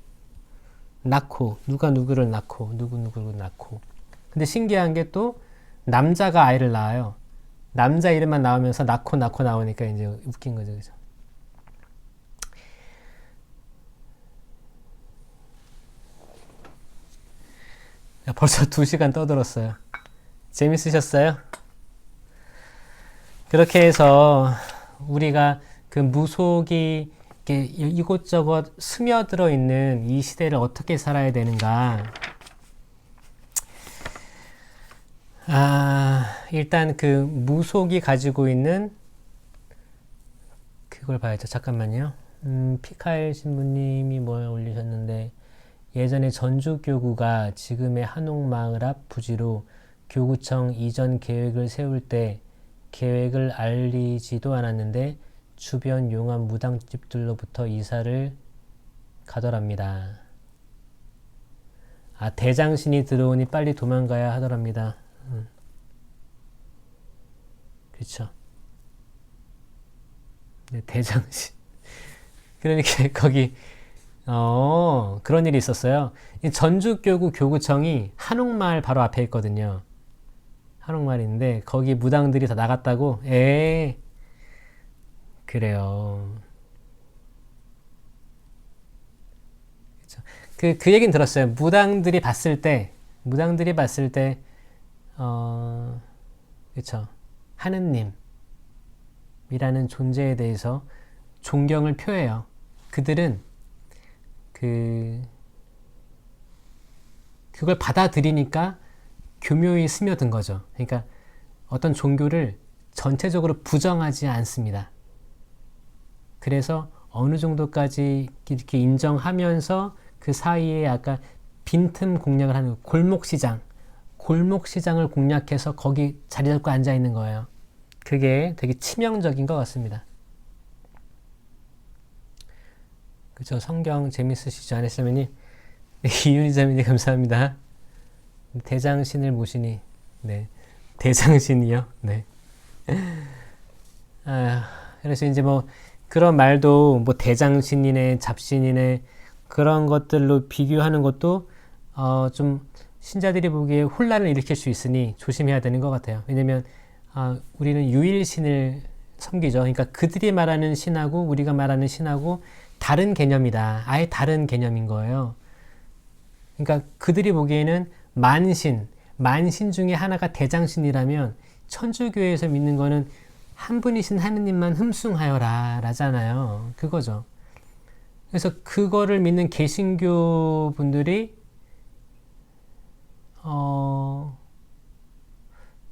낳고, 누가 누구를 낳고, 누구를 낳고. 근데 신기한 게 또 남자가 아이를 낳아요. 남자 이름만 나오면서 낳고 나오니까 이제 웃긴 거죠, 그죠? 벌써 2시간 떠들었어요. 재밌으셨어요? 그렇게 해서 우리가 그 무속이 이곳저곳 스며들어 있는 이 시대를 어떻게 살아야 되는가. 일단 그 무속이 가지고 있는 그걸 봐야죠. 잠깐만요. 피카엘 신부님이 뭘 올리셨는데, 예전에 전주교구가 지금의 한옥마을 앞 부지로 교구청 이전 계획을 세울 때 계획을 알리지도 않았는데 주변 용암 무당집들로부터 이사를 가더랍니다. 대장신이 들어오니 빨리 도망가야 하더랍니다. 그렇죠. 네, 대장신. 그러니까 거기 그런 일이 있었어요. 전주교구 교구청이 한옥마을 바로 앞에 있거든요. 한옥마을인데 거기 무당들이 다 나갔다고? 그래요. 그쵸. 그 얘기는 들었어요. 무당들이 봤을 때 그쵸. 하느님이라는 존재에 대해서 존경을 표해요. 그들은 그걸 받아들이니까 교묘히 스며든 거죠. 그러니까 어떤 종교를 전체적으로 부정하지 않습니다. 그래서 어느 정도까지 이렇게 인정하면서 그 사이에 약간 빈틈 공략을 하는 골목시장을 공략해서 거기 자리 잡고 앉아 있는 거예요. 그게 되게 치명적인 것 같습니다. 그죠? 성경 재밌으시죠? 안했으면이 이윤희자매님 감사합니다. 대장신을 모시니, 네, 대장신이요. 네. 그래서 이제 뭐 그런 말도 뭐 대장신이네, 잡신이네 그런 것들로 비교하는 것도 좀 신자들이 보기에 혼란을 일으킬 수 있으니 조심해야 되는 것 같아요. 왜냐면 우리는 유일신을 섬기죠. 그러니까 그들이 말하는 신하고 우리가 말하는 신하고 다른 개념이다. 아예 다른 개념인 거예요. 그러니까 그들이 보기에는 만신 중에 하나가 대장신이라면 천주교에서 믿는 거는 한 분이신 하느님만 흠숭하여라 라잖아요. 그거죠. 그래서 그거를 믿는 개신교 분들이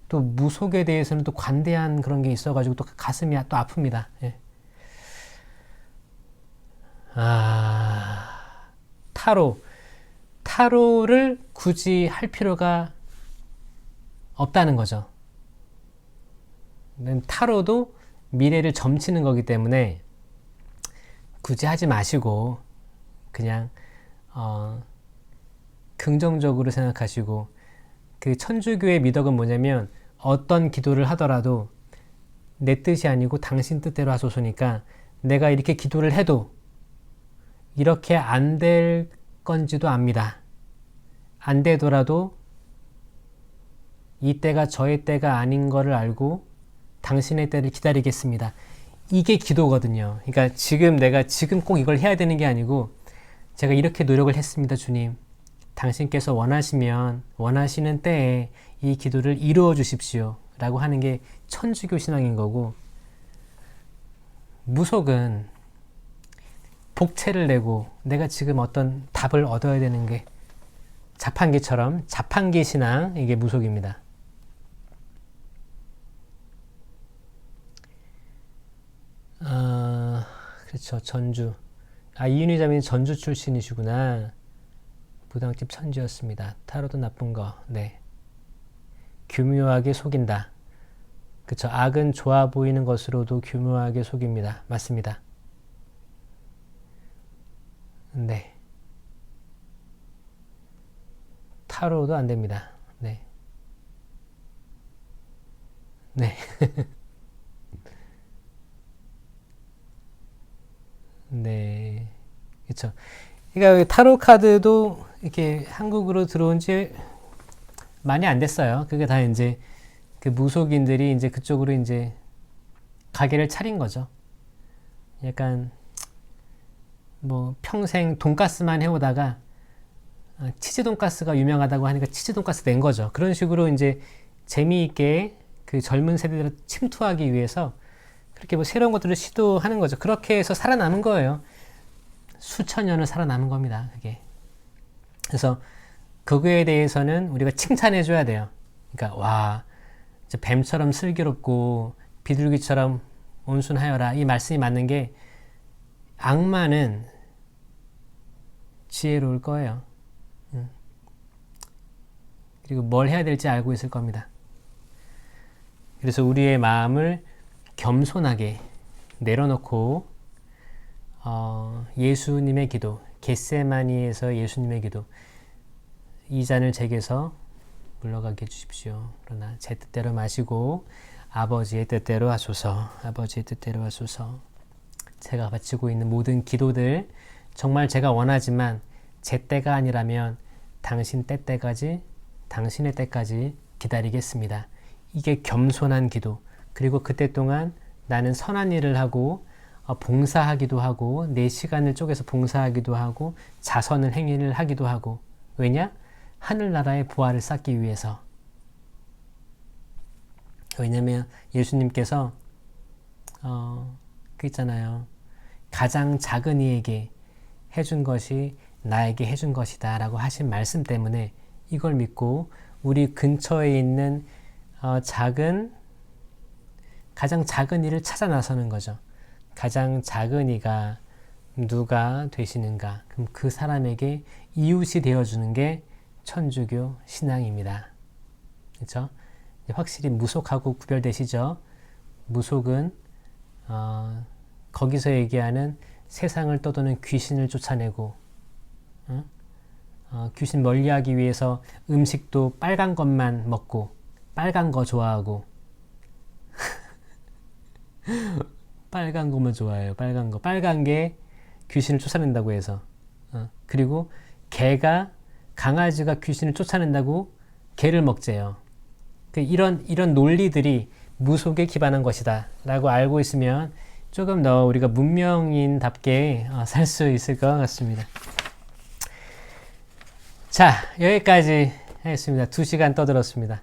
또 무속에 대해서는 또 관대한 그런 게 있어가지고 또 가슴이 또 아픕니다. 예. 타로를 굳이 할 필요가 없다는 거죠. 타로도 미래를 점치는 거기 때문에 굳이 하지 마시고 그냥 긍정적으로 생각하시고, 그 천주교의 미덕은 뭐냐면 어떤 기도를 하더라도 내 뜻이 아니고 당신 뜻대로 하소서니까 내가 이렇게 기도를 해도 이렇게 안 될 건지도 압니다. 안 되더라도 이 때가 저의 때가 아닌 거를 알고 당신의 때를 기다리겠습니다. 이게 기도거든요. 그러니까 내가 지금 꼭 이걸 해야 되는 게 아니고 제가 이렇게 노력을 했습니다, 주님. 당신께서 원하시면 원하시는 때에 이 기도를 이루어 주십시오 라고 하는 게 천주교 신앙인 거고, 무속은 복채를 내고 내가 지금 어떤 답을 얻어야 되는 게 자판기처럼, 자판기 신앙, 이게 무속입니다. 그렇죠. 전주. 이윤희 자매님 전주 출신이시구나. 부당집 천지였습니다. 타로도 나쁜 거. 네. 교묘하게 속인다. 그쵸. 악은 좋아 보이는 것으로도 교묘하게 속입니다. 맞습니다. 네. 타로도 안 됩니다. 네. 네. 네. 그쵸. 그러니까 타로 카드도 이렇게 한국으로 들어온 지 많이 안 됐어요. 그게 다 이제 그 무속인들이 이제 그쪽으로 이제 가게를 차린 거죠. 약간 뭐 평생 돈가스만 해오다가 치즈 돈가스가 유명하다고 하니까 치즈 돈가스 낸 거죠. 그런 식으로 이제 재미있게 그 젊은 세대들을 침투하기 위해서 그렇게 뭐 새로운 것들을 시도하는 거죠. 그렇게 해서 살아남은 거예요. 수천 년을 살아남은 겁니다. 그게. 그래서 그거에 대해서는 우리가 칭찬해 줘야 돼요. 그러니까 와, 뱀처럼 슬기롭고 비둘기처럼 온순하여라. 이 말씀이 맞는 게, 악마는 지혜로울 거예요. 그리고 뭘 해야 될지 알고 있을 겁니다. 그래서 우리의 마음을 겸손하게 내려놓고 예수님의 기도, 겟세마니에서 예수님의 기도, 이 잔을 제게서 물러가게 해주십시오. 그러나 제 뜻대로 마시고 아버지의 뜻대로 하소서. 아버지의 뜻대로 하소서. 제가 바치고 있는 모든 기도들 정말 제가 원하지만 제 때가 아니라면 당신 때까지, 당신의 때까지 기다리겠습니다. 이게 겸손한 기도. 그리고 그때 동안 나는 선한 일을 하고 봉사하기도 하고 내 시간을 쪼개서 봉사하기도 하고 자선을 행위를 하기도 하고. 왜냐? 하늘나라의 부활을 쌓기 위해서. 왜냐면 예수님께서 그 있잖아요. 가장 작은 이에게 해준 것이 나에게 해준 것이다 라고 하신 말씀 때문에 이걸 믿고 우리 근처에 있는 가장 작은 이를 찾아 나서는 거죠. 가장 작은 이가 누가 되시는가? 그럼 그 사람에게 이웃이 되어주는 게 천주교 신앙입니다. 그렇죠? 확실히 무속하고 구별되시죠? 무속은 거기서 얘기하는 세상을 떠도는 귀신을 쫓아내고 귀신 멀리하기 위해서 음식도 빨간 것만 먹고 빨간 거 좋아하고 빨간 것만 좋아해요. 빨간 거. 빨간 게 귀신을 쫓아낸다고 해서. 그리고 강아지가 귀신을 쫓아낸다고 개를 먹재요. 이런 논리들이 무속에 기반한 것이다 라고 알고 있으면 조금 더 우리가 문명인답게 살 수 있을 것 같습니다. 자, 여기까지 하겠습니다. 2시간 떠들었습니다.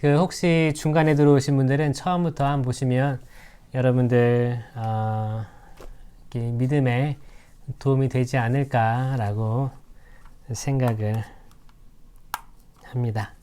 혹시 중간에 들어오신 분들은 처음부터 한번 보시면 여러분들 믿음에 도움이 되지 않을까라고 생각을 합니다.